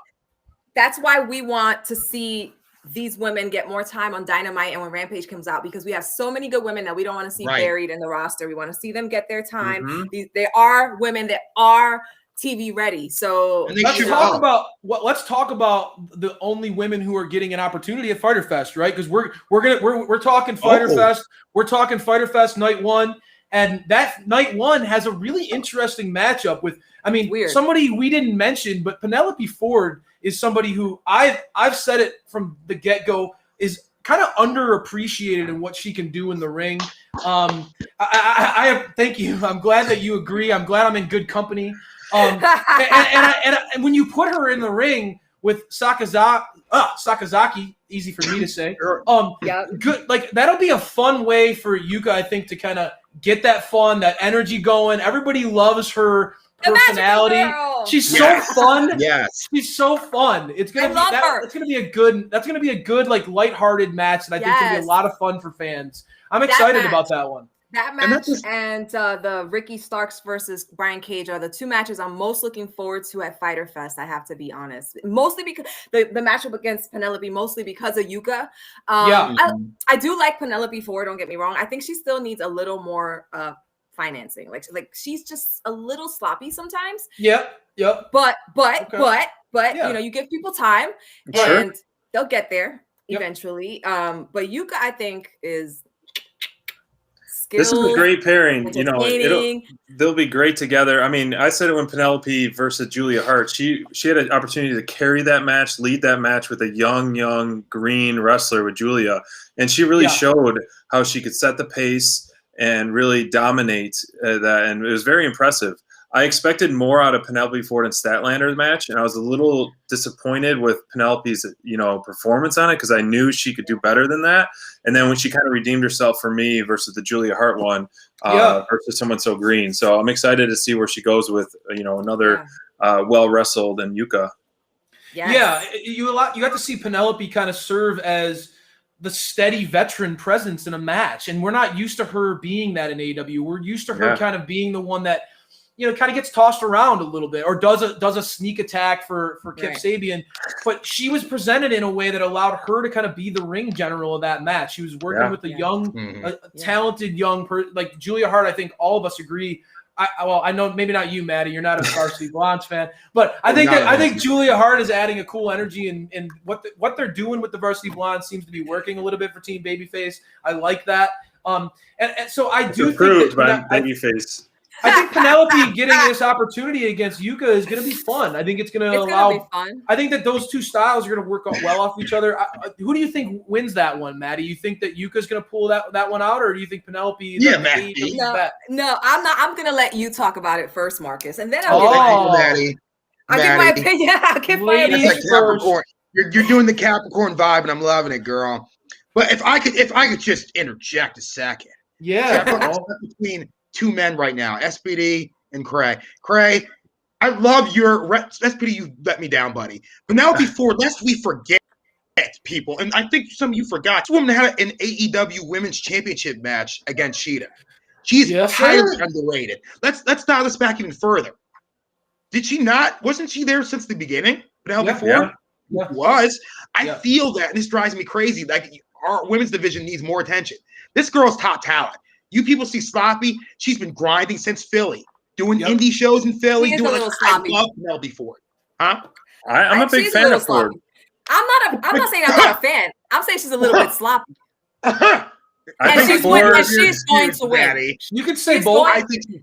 That's why we want to see these women get more time on Dynamite and when Rampage comes out, because we have so many good women that we don't want to see buried in the roster. We want to see them get their time. They are women that are TV ready. So let's talk about the only women who are getting an opportunity at Fyter Fest, right? Because we're talking Fyter Fest. We're talking Fyter Fest night one, and that night one has a really interesting matchup with. I mean, somebody we didn't mention, but Penelope Ford is somebody who I've said it from the get-go is kind of underappreciated in what she can do in the ring. Thank you. I'm glad that you agree. I'm glad I'm in good company. And when you put her in the ring with Sakazaki, easy for me to say. Good. Like that'll be a fun way for Yuka, I think, to kind of get that fun, that energy going. Everybody loves her personality. She's so fun. Yes, she's so fun. It's gonna be a good like lighthearted match, and I think it's gonna be a lot of fun for fans. I'm excited about that one. That match and the Ricky Starks versus Brian Cage are the two matches I'm most looking forward to at Fyter Fest. I have to be honest, mostly because the matchup against Penelope, mostly because of Yuka. I do like Penelope Ford. Don't get me wrong. I think she still needs a little more financing. Like she's just a little sloppy sometimes. Yep. But you give people time and they'll get there eventually. But Yuka, I think, is. This is a great pairing. They'll be great together. I mean, I said it when Penelope versus Julia Hart. She had an opportunity to carry that match, lead that match with a young green wrestler with Julia, and she really showed how she could set the pace, and really dominate that. And it was very impressive. I expected more out of Penelope Ford and Statlander match, and I was a little disappointed with Penelope's, performance on it because I knew she could do better than that. And then when she kind of redeemed herself for me versus the Julia Hart one, versus someone so green. So I'm excited to see where she goes with, another well wrestled and Yuka. Yes. Yeah, you got to see Penelope kind of serve as the steady veteran presence in a match, and we're not used to her being that in AEW. We're used to her kind of being the one that kind of gets tossed around a little bit or does a sneak attack for Kip Sabian. But she was presented in a way that allowed her to kind of be the ring general of that match. She was working with a young, talented young person. Like Julia Hart, I think all of us agree. I know maybe not you, Maddie. You're not a Varsity Blondes fan, but I think Julia Hart is adding a cool energy, and what they're doing with the Varsity Blondes seems to be working a little bit for Team Babyface. I like that. And so I do think that Babyface. I think Penelope getting this opportunity against Yuka is going to be fun. I think it's going to allow. I think that those two styles are going to work out well off each other. Who do you think wins that one, Maddie? You think that Yuka's going to pull that one out, or do you think Penelope? Maddie. No, I'm not. I'm going to let you talk about it first, Marcus, and then Maddie. I'll give my opinion. I'll give my opinion. Like Capricorn. You're doing the Capricorn vibe, and I'm loving it, girl. But if I could just interject a second. Yeah. Between two men right now, SPD and Cray. Cray, I love your SPD. You let me down, buddy. Penelope Ford, lest we forget, people, and I think some of you forgot. This woman had an AEW Women's Championship match against Sheeta. She's highly underrated. Let's dial this back even further. Did she not? Wasn't she there since the beginning? Penelope Ford was. I feel that, and this drives me crazy. Like our women's division needs more attention. This girl's top talent. You people see Sloppy. She's been grinding since Philly, doing indie shows in Philly. I love Penelope Ford. Huh? I'm a big fan of Ford. I'm not saying I'm not a fan. I'm saying she's a little bit sloppy. I think she's going to win. You can say both.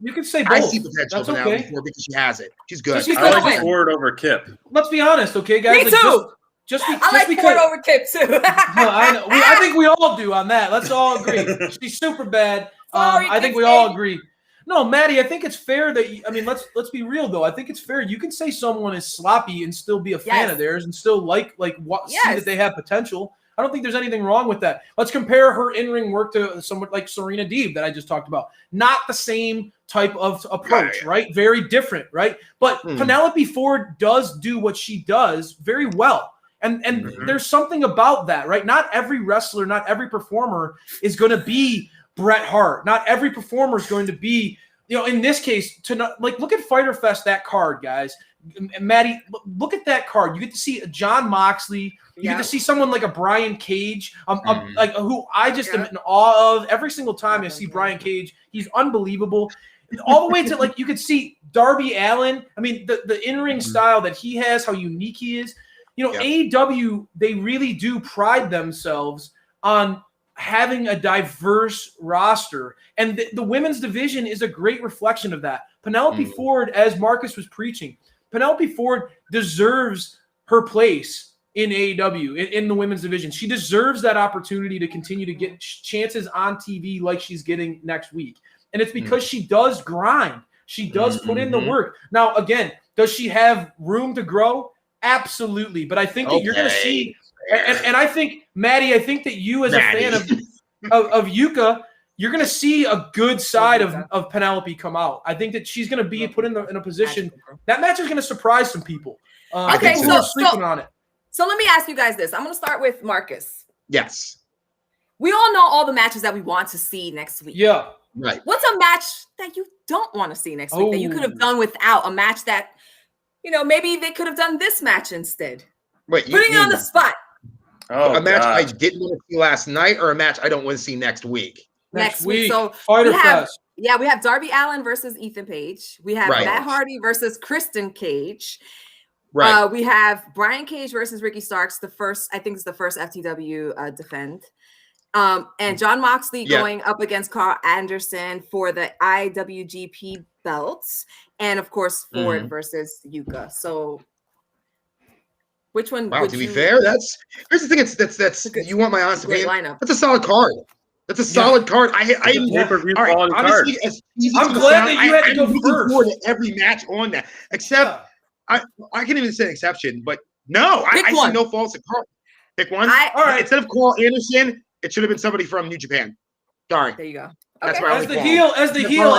You can say both. I see potential for Penelope Ford because she has it. She's good. I like Ford over Kip. Let's be honest, okay, guys? Me too. I like Ford over Kip too. No, I know. I think we all do on that. Let's all agree. She's super bad. I think we all agree. No, Maddie, I think it's fair that let's be real though. I think it's fair. You can say someone is sloppy and still be a fan of theirs and still see that they have potential. I don't think there's anything wrong with that. Let's compare her in-ring work to someone like Serena Deeb that I just talked about. Not the same type of approach, right? Very different, right? But Penelope Ford does do what she does very well. And there's something about that, right? Not every wrestler, not every performer is going to be Bret Hart. Not every performer is going to be, in this case, look at Fyter Fest, that card, guys. Maddie, look at that card. You get to see John Moxley. You get to see someone like a Brian Cage, who I just am in awe of. Every single time I see Brian Cage, he's unbelievable. All the way to you could see Darby Allin. I mean, the in-ring style that he has, how unique he is. AEW, they really do pride themselves on having a diverse roster. And the women's division is a great reflection of that. Penelope Ford, as Marcus was preaching, Penelope Ford deserves her place in AEW, in the women's division. She deserves that opportunity to continue to get chances on TV like she's getting next week. And it's because she does grind. She does put in the work. Now, again, does she have room to grow? Absolutely. But I think that you're going to see, and I think, Maddie, I think that you as a fan of Yuka, you're going to see a good side of Penelope come out. I think that she's going to be put in a position. That match is going to surprise some people. Okay, so sleeping on it. So let me ask you guys this. I'm going to start with Marcus. Yes. We all know all the matches that we want to see next week. Yeah. Right. What's a match that you don't want to see next week that you could have done without? A match that, maybe they could have done this match instead. Wait, putting you on the spot. A match I didn't want to see last night, or a match I don't want to see next week? Next week. So Fyter Fest. we have Darby Allin versus Ethan Page. We have Matt Hardy versus Kristen Cage. Right. We have Brian Cage versus Ricky Starks. I think it's the first FTW defend. And John Moxley going up against Carl Anderson for the IWGP belts. And of course, Ford versus Yuka. So which one? Wow, to be fair, here's the thing. That's you want my honest opinion. Lineup. That's a solid card. That's a solid card. Pay-per-view all right, quality honestly, card. I'm glad that you had to go looking first. forward to every match on that. Except, I can't even say an exception, but no, I see no faults in Carl. Pick one. All right. Instead of Carl Anderson, it should have been somebody from New Japan. Sorry. There you go. That's okay. where As the heel,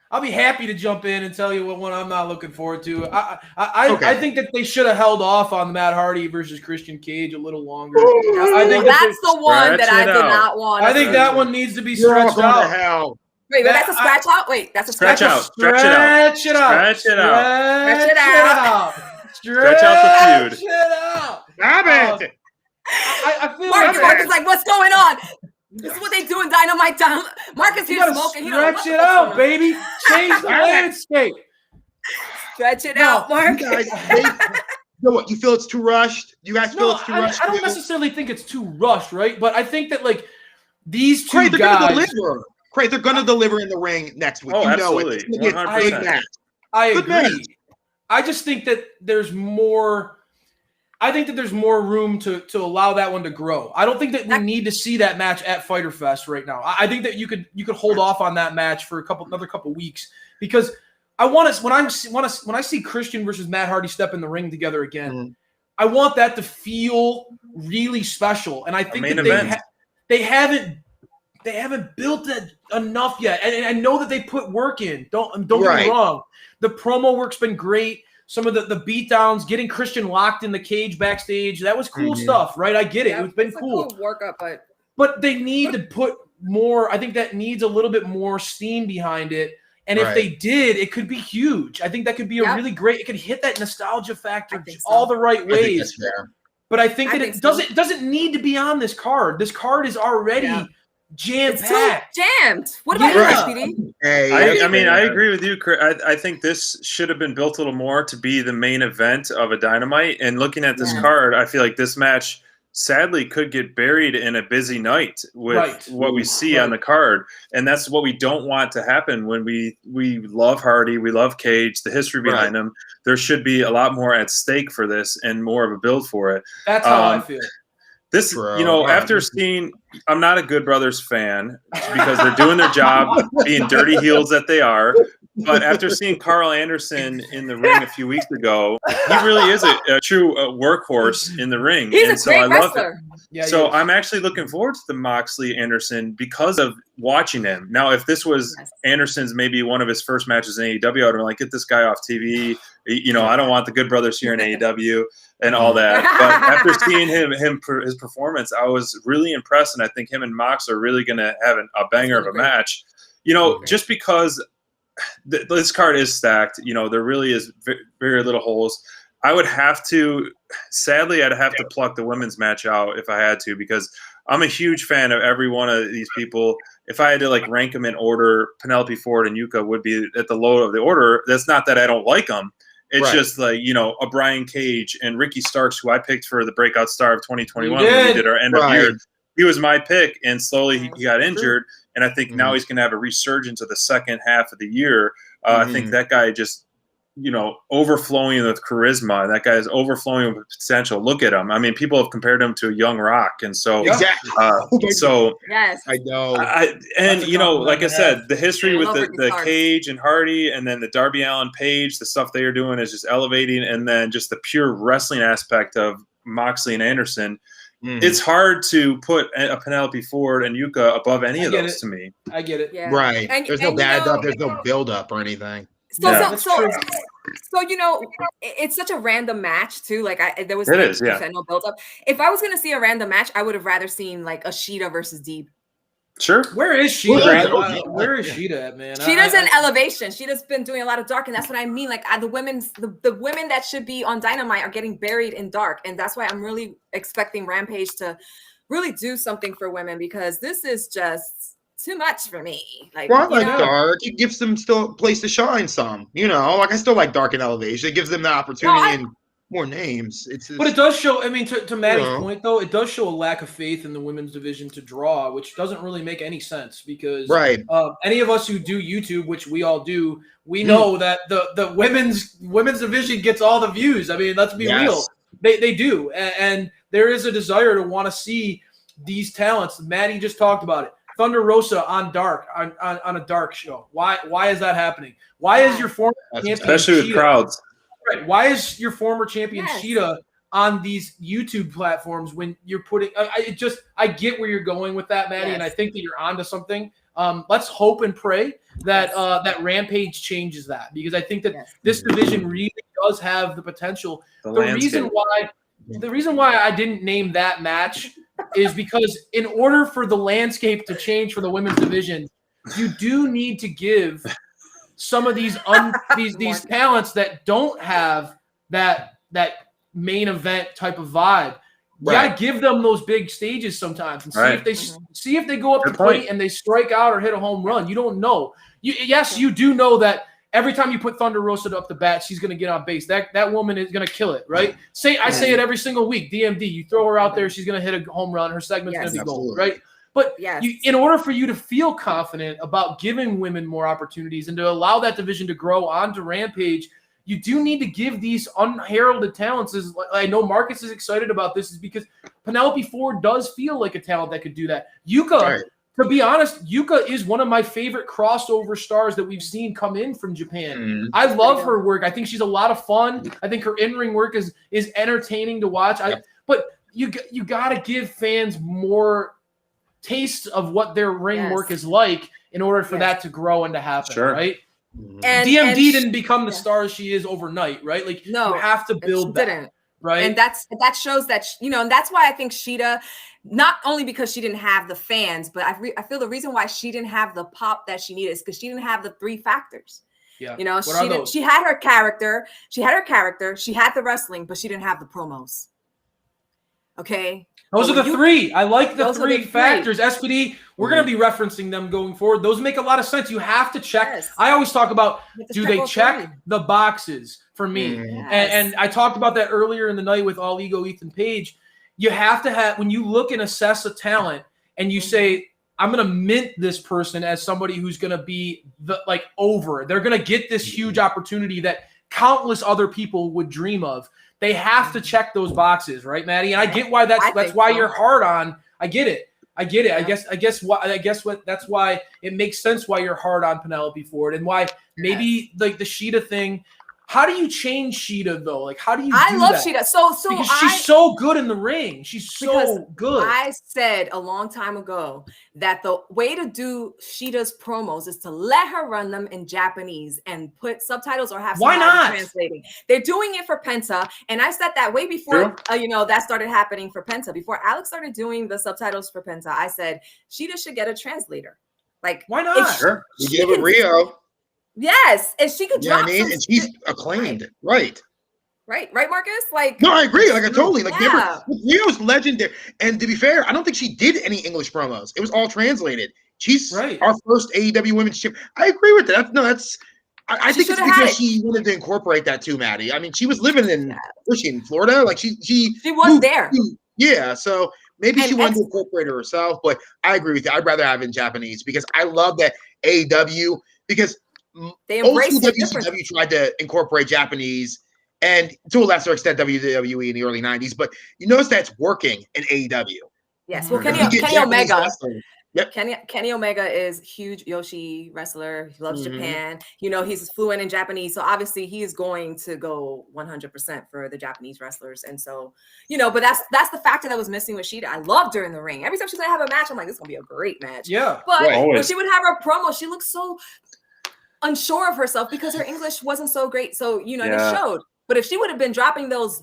I'll be happy to jump in and tell you what one I'm not looking forward to. I think that they should have held off on Matt Hardy versus Christian Cage a little longer. I think that's the one that I did not want. I think that one needs to be stretched out. Hell. Wait, that's a scratch out? Wait, that's a Stretch out. Stretch it out. Stretch it out. Stretch out the feud. Damn it. I feel Mark is like, what's going on? This is what they do in Dynamite. Marcus here smoking. Stretch it out, baby. Change the landscape. Stretch it out, Mark. You what? You feel it's too rushed? You guys feel it's too rushed? I don't necessarily think it's too rushed, right? But I think that like these two they're guys, gonna deliver. Craig, they're gonna deliver in the ring next week. Oh, you absolutely. know it. It's gonna be a big match. I Good agree. match. I just think that there's more. I think that there's more room to allow that one to grow. I don't think that we need to see that match at Fyter Fest right now. I think that you could hold off on that match for another couple weeks because I want to when I see Christian versus Matt Hardy step in the ring together again, I want that to feel really special. And I think that they haven't built that enough yet. And I know that they put work in. Don't get me wrong. The promo work's been great. Some of the beatdowns, getting Christian locked in the cage backstage, that was cool stuff, right? I get it. It's been cool. A cool workup, but they need to put more. I think that needs a little bit more steam behind it. And if they did, it could be huge. I think that could be a really great. It could hit that nostalgia factor all the right ways. But I think that it doesn't need to be on this card. This card is already jam-packed. Jammed. What about you, SPD? I mean, I agree with you, Chris. I think this should have been built a little more to be the main event of a Dynamite. And looking at this card, I feel like this match sadly could get buried in a busy night with what we see on the card. And that's what we don't want to happen when we love Hardy, we love Cage, the history behind him. There should be a lot more at stake for this and more of a build for it. That's how I feel. This, after seeing, I'm not a Good Brothers fan because they're doing their job, being dirty heels that they are. But after seeing Carl Anderson in the ring a few weeks ago, he really is a true workhorse in the ring. He's a great wrestler. Yeah, so I'm actually looking forward to the Moxley Anderson because of watching him. Now, if this was Anderson's maybe one of his first matches in AEW, I'd be like, get this guy off TV. I don't want the Good Brothers here in AEW and all that. But after seeing his performance, I was really impressed, and I think him and Mox are really going to have a banger of a match. Just because this card is stacked, there really is very, very little holes. I would have to, sadly, I'd have to pluck the women's match out if I had to, because I'm a huge fan of every one of these people. If I had to rank them in order, Penelope Ford and Yuka would be at the low of the order. That's not that I don't like them. It's just a Brian Cage and Ricky Starks, who I picked for the breakout star of 2021 when we did our end of year. He was my pick, and slowly he got injured. And I think now he's going to have a resurgence of the second half of the year. I think that guy just, overflowing with charisma. That guy is overflowing with potential. Look at him. I mean, people have compared him to a young Rock. And so, exactly. Yes, I know. Like I said, the history with the Cage and Hardy, and then the Darby Allin Page, the stuff they are doing is just elevating. And then just the pure wrestling aspect of Moxley and Anderson. It's hard to put a Penelope Ford and Yuka above any of those to me. I get it. Yeah. Right. There's no bad up. There's no build up or anything. So it's such a random match too. There was no build up. If I was gonna see a random match, I would have rather seen a Sheeta versus Deeb. Sure. Where is Sheeta? Where is Sheeta at, man? Sheeta's in Elevation. Sheeta's been doing a lot of dark, and that's what I mean. The women that should be on Dynamite are getting buried in dark, and that's why I'm really expecting Rampage to really do something for women, because this is just too much for me. Dark. It gives them still a place to shine some. I still like Dark and Elevation. It gives them the opportunity and more names. But it does show, to Maddie's point, though, it does show a lack of faith in the women's division to draw, which doesn't really make any sense, because any of us who do YouTube, which we all do, we know that the women's division gets all the views. Let's be real. They do. And there is a desire to want to see these talents. Maddie just talked about it. Thunder Rosa on a dark show. Why is that happening? Why is your former champion, especially with crowds? Right. Why is your former champion Shida on these YouTube platforms when you're putting? I get where you're going with that, Maddie, and I think that you're onto something. Let's hope and pray that that Rampage changes that, because I think that this division really does have the potential. The reason why I didn't name that match is because in order for the landscape to change for the women's division, you do need to give some of these these talents that don't have that main event type of vibe. You gotta give them those big stages sometimes and see if they go up to plate and they strike out or hit a home run. You don't know. You do know that every time you put Thunder Rosa up the bat, she's gonna get on base. That woman is gonna kill it, right? I say it every single week. DMD, you throw her out there, she's gonna hit a home run. Her segment's gonna be gold, right? But in order for you to feel confident about giving women more opportunities and to allow that division to grow onto Rampage, you do need to give these unheralded talents. I know Marcus is excited about this, is because Penelope Ford does feel like a talent that could do that. Yuka, to be honest, Yuka is one of my favorite crossover stars that we've seen come in from Japan. I love her work. I think she's a lot of fun. I think her in-ring work is entertaining to watch. But you got to give fans more taste of what their ring work is like in order for that to grow and to happen, right? And DMD didn't become the star she is overnight, right? Like, you have to build that, right? And that shows that, and that's why I think Shida, not only because she didn't have the fans, but I feel the reason why she didn't have the pop that she needed is because she didn't have the 3 factors. Yeah. She had her character, she had the wrestling, but she didn't have the promos. Okay. Those are the 3. I like the 3 factors. SPD, we're going to be referencing them going forward. Those make a lot of sense. You have to check. I always talk about, do they check the boxes for me? And I talked about that earlier in the night with All Ego Ethan Page. You have to have, when you look and assess a talent and you say, I'm going to mint this person as somebody who's going to be over. They're going to get this huge opportunity that countless other people would dream of. They have to check those boxes, right, Maddie? And I get why that's why you're hard on. I get it. I guess that's why it makes sense why you're hard on Penelope Ford, and why maybe like the Shida thing. How do you change Shida though? Like, how do you? I love Shida. So because she's so good in the ring. She's so good. I said a long time ago that the way to do Shida's promos is to let her run them in Japanese and put subtitles or have somebody translating. They're doing it for Penta, and I said that way before that started happening for Penta. Before Alex started doing the subtitles for Penta, I said Shida should get a translator. Like, why not? You give it Rio. Yes, and she could drop. And she's acclaimed, right, Marcus. Like, no, I agree. Like, I totally Rio's legendary. And to be fair, I don't think she did any English promos. It was all translated. She's our first AEW Women's Champion. I agree with that. I think it's because she wanted to incorporate that too, Maddie. I mean, she was living in Florida. Like she was there. So maybe she wanted to incorporate it herself. But I agree with you. I'd rather have it in Japanese because I love that AEW because. They embraced WCW tried to incorporate Japanese and to a lesser extent WWE in the early 90s, but you notice that's working in AEW. Yes, well, Kenny Omega. Kenny Omega is huge Yoshi wrestler. He loves Japan. He's fluent in Japanese, so obviously he is going to go 100% for the Japanese wrestlers. And so, but that's the factor that was missing with Shida. I loved her in the ring. Every time she's gonna have a match, I'm like, this is gonna be a great match. Yeah, but when she would have her promo, she looks so unsure of herself because her English wasn't so great. So, it showed. But if she would have been dropping those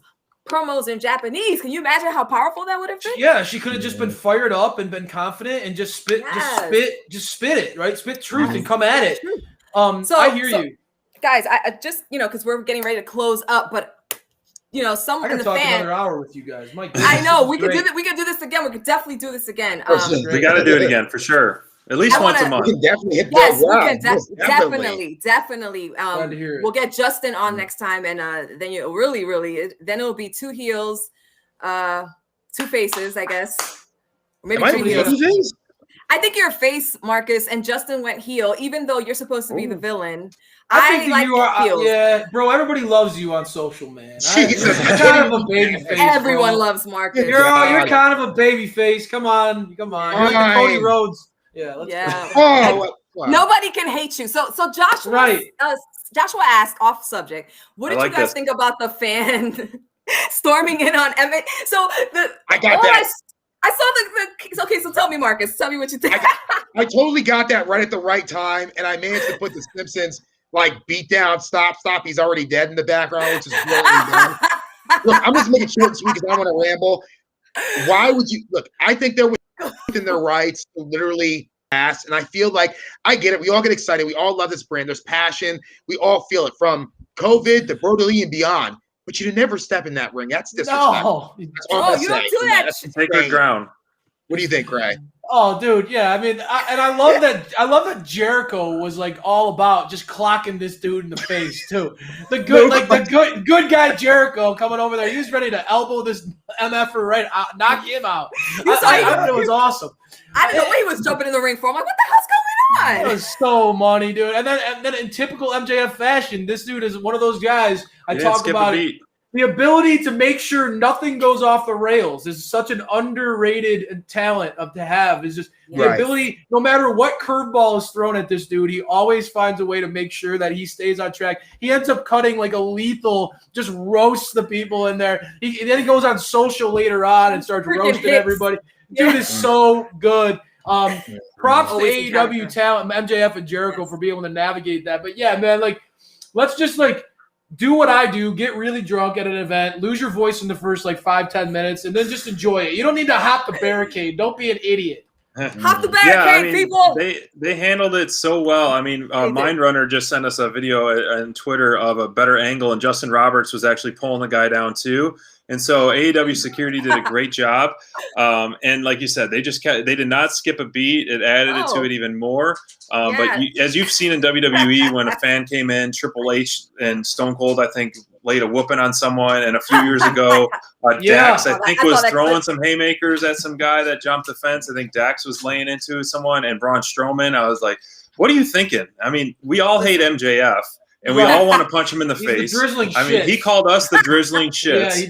promos in Japanese, can you imagine how powerful that would have been? Yeah, she could have just been fired up and been confident and just spit it, right? Spit truth and come at it. So I hear you. Guys, I just, because we're getting ready to close up, but some in the talk fan. Another hour with you guys. My goodness, I know we could do that. We could do this again. We could definitely do this again. We got to do it again for sure. At least once a month. We can definitely hit that. Yes, Definitely. We'll get Justin on next time, and then then it'll be 2 heels, 2 faces, I guess. Or maybe 3 heels. I think your face, Marcus, and Justin went heel, even though you're supposed to be the villain. I think like you are. Yeah, bro. Everybody loves you on social, man. Jesus, you're kind of a baby face. Everyone loves Marcus. You're kind of a baby face. Come on. You're like the Cody Rhodes. Yeah. Nobody can hate you. So Joshua, right. Joshua asked off subject. What did you guys think about the fan storming in on Emmett? So I got that. I saw the okay. So tell me, Marcus. Tell me what you think. I totally got that right at the right time, and I managed to put the Simpsons beat down, stop. He's already dead in the background, which is really dumb. Look, I'm just making short and sweet because I want to ramble. Why would you look? I think they're within their rights to literally ask, and I feel like I get it. We all get excited. We all love this brand. There's passion. We all feel it from COVID to Brody and beyond. But you never step in that ring. That's disrespectful. No, you don't do that. Take good ground. What do you think, Ray? Oh, dude, yeah. I mean, I love that. I love that Jericho was all about just clocking this dude in the face too. The good guy Jericho coming over there. He was ready to elbow this MFer right out, knock him out. I thought it was awesome. I didn't know what he was jumping in the ring for. I'm like, what the hell's going on? It was so money, dude. And then in typical MJF fashion, this dude is one of those guys I talk about. The ability to make sure nothing goes off the rails is such an underrated talent to have. Is just the ability, no matter what curveball is thrown at this dude, he always finds a way to make sure that he stays on track. He ends up cutting like a lethal, just roasts the people in there. Then he goes on social later on and starts roasting everybody. Dude is so good. Props to AEW talent, MJF and Jericho for being able to navigate that. But yeah, man, let's just do what I do, get really drunk at an event, lose your voice in the first 5-10 minutes, and then just enjoy it. You don't need to hop the barricade. Don't be an idiot. Hop the barricade, people. They handled it so well. I mean, Mindrunner just sent us a video on Twitter of a better angle, and Justin Roberts was actually pulling the guy down too. And so AEW security did a great job. And like you said, they did not skip a beat. It added it to it even more. But as you've seen in WWE, when a fan came in, Triple H and Stone Cold, I think, laid a whooping on someone. And a few years ago, Dax, I think, was throwing some haymakers at some guy that jumped the fence. I think Dax was laying into someone, and Braun Strowman. I was like, what are you thinking? I mean, we all hate MJF. And we all want to punch him in the face. The drizzling shits. I mean, he called us the drizzling shits. Yeah, he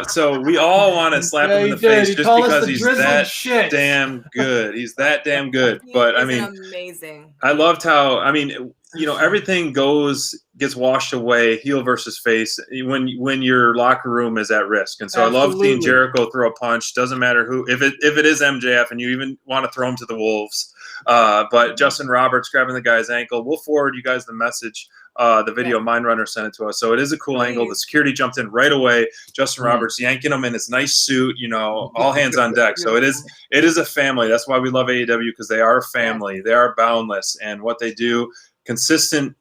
did. So we all want to slap him in the face just because he's that damn good. He's that damn good. But I mean, amazing. I loved how, everything gets washed away, heel versus face, when your locker room is at risk. And so I love seeing Jericho throw a punch. Doesn't matter who, if it is MJF and you even want to throw him to the wolves. But Justin Roberts grabbing the guy's ankle. We'll forward you guys the message. The video Mindrunner sent it to us. So it is a cool angle. The security jumped in right away. Justin Roberts yanking him in his nice suit, all hands on deck. So it is a family. That's why we love AEW, because they are a family. They are boundless. And what they do, consistent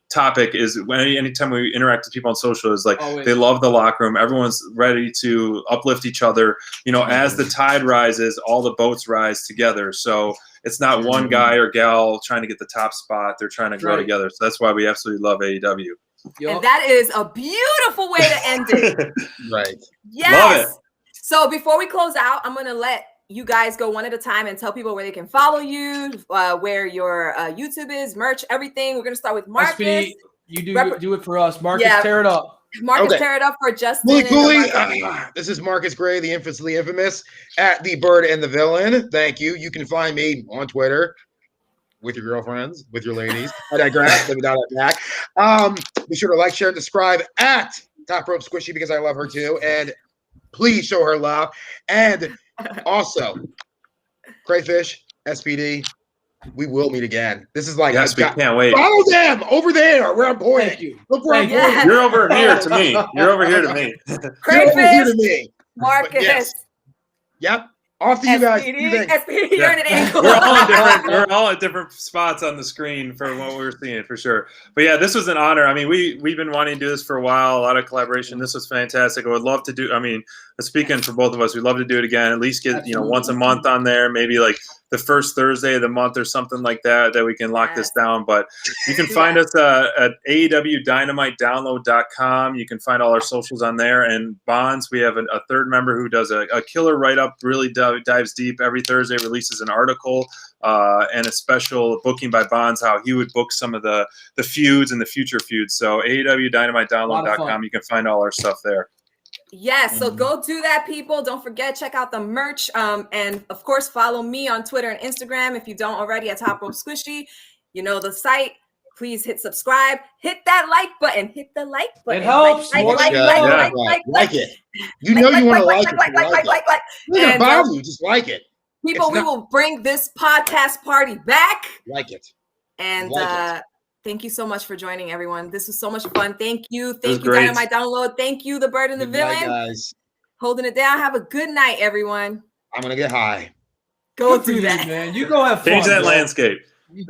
topic is anytime we interact with people on social is they love the locker room. Everyone's ready to uplift each other. As the tide rises, all the boats rise together. So it's not one guy or gal trying to get the top spot. They're trying to grow together. So that's why we absolutely love AEW. And that is a beautiful way to end it. Right. Yes. Love it. So before we close out, I'm going to let you guys go one at a time and tell people where they can follow you, where your YouTube is, merch, everything. We're going to start with Marcus. SPD, you do it for us. Marcus, tear it up. Marcus, tear it up for Justin. Coolly. This is Marcus Gray, the infamously infamous, at the Bird and the Villain. Thank you. You can find me on Twitter with your girlfriends, with your ladies. I digress. Let me dial that back. Be sure to like, share, and subscribe at Top Rope Squishy, because I love her too. And please show her love. And also, Crayfish, SPD, we will meet again. This is we can't wait. Follow them over there where I'm pointing. Thank you. Look where I'm pointing. You're over here to me. You're over here to me. Crayfish, You're over here to me. Marcus. Yes. Yep. Off to you guys. SPD, you're at an angle. We're all at different spots on the screen for what we're seeing, for sure. But yeah, this was an honor. I mean, we've been wanting to do this for a while. A lot of collaboration. This was fantastic. I would love to do. I mean, speaking for both of us, we'd love to do it again. At least get once a month on there. Maybe the first Thursday of the month or something like that we can lock this down. But you can find us at AEWDynamiteDownload.com. You can find all our socials on there. And Bonds, we have a third member who does a killer write-up, really dives deep. Every Thursday releases an article and a special booking by Bonds, how he would book some of the feuds and the future feuds. So AEWDynamiteDownload.com, you can find all our stuff there. Yes, so go do that, people. Don't forget, check out the merch. And of course, follow me on Twitter and Instagram if you don't already at Top Rope Squishy. You know the site. Please hit subscribe. Hit that like button. Hit the like button. It helps. Like it. You know you want to like it. Like. Look at you. Just like it. People, we will bring this podcast party back. Like it. And thank you so much for joining, everyone. This was so much fun. Thank you. Thank you, Dynamite Download. Thank you, The Bird and the Villain. Guys. Holding it down. Have a good night, everyone. I'm going to get high. Go do that. Man. You go have fun. Change that landscape. Change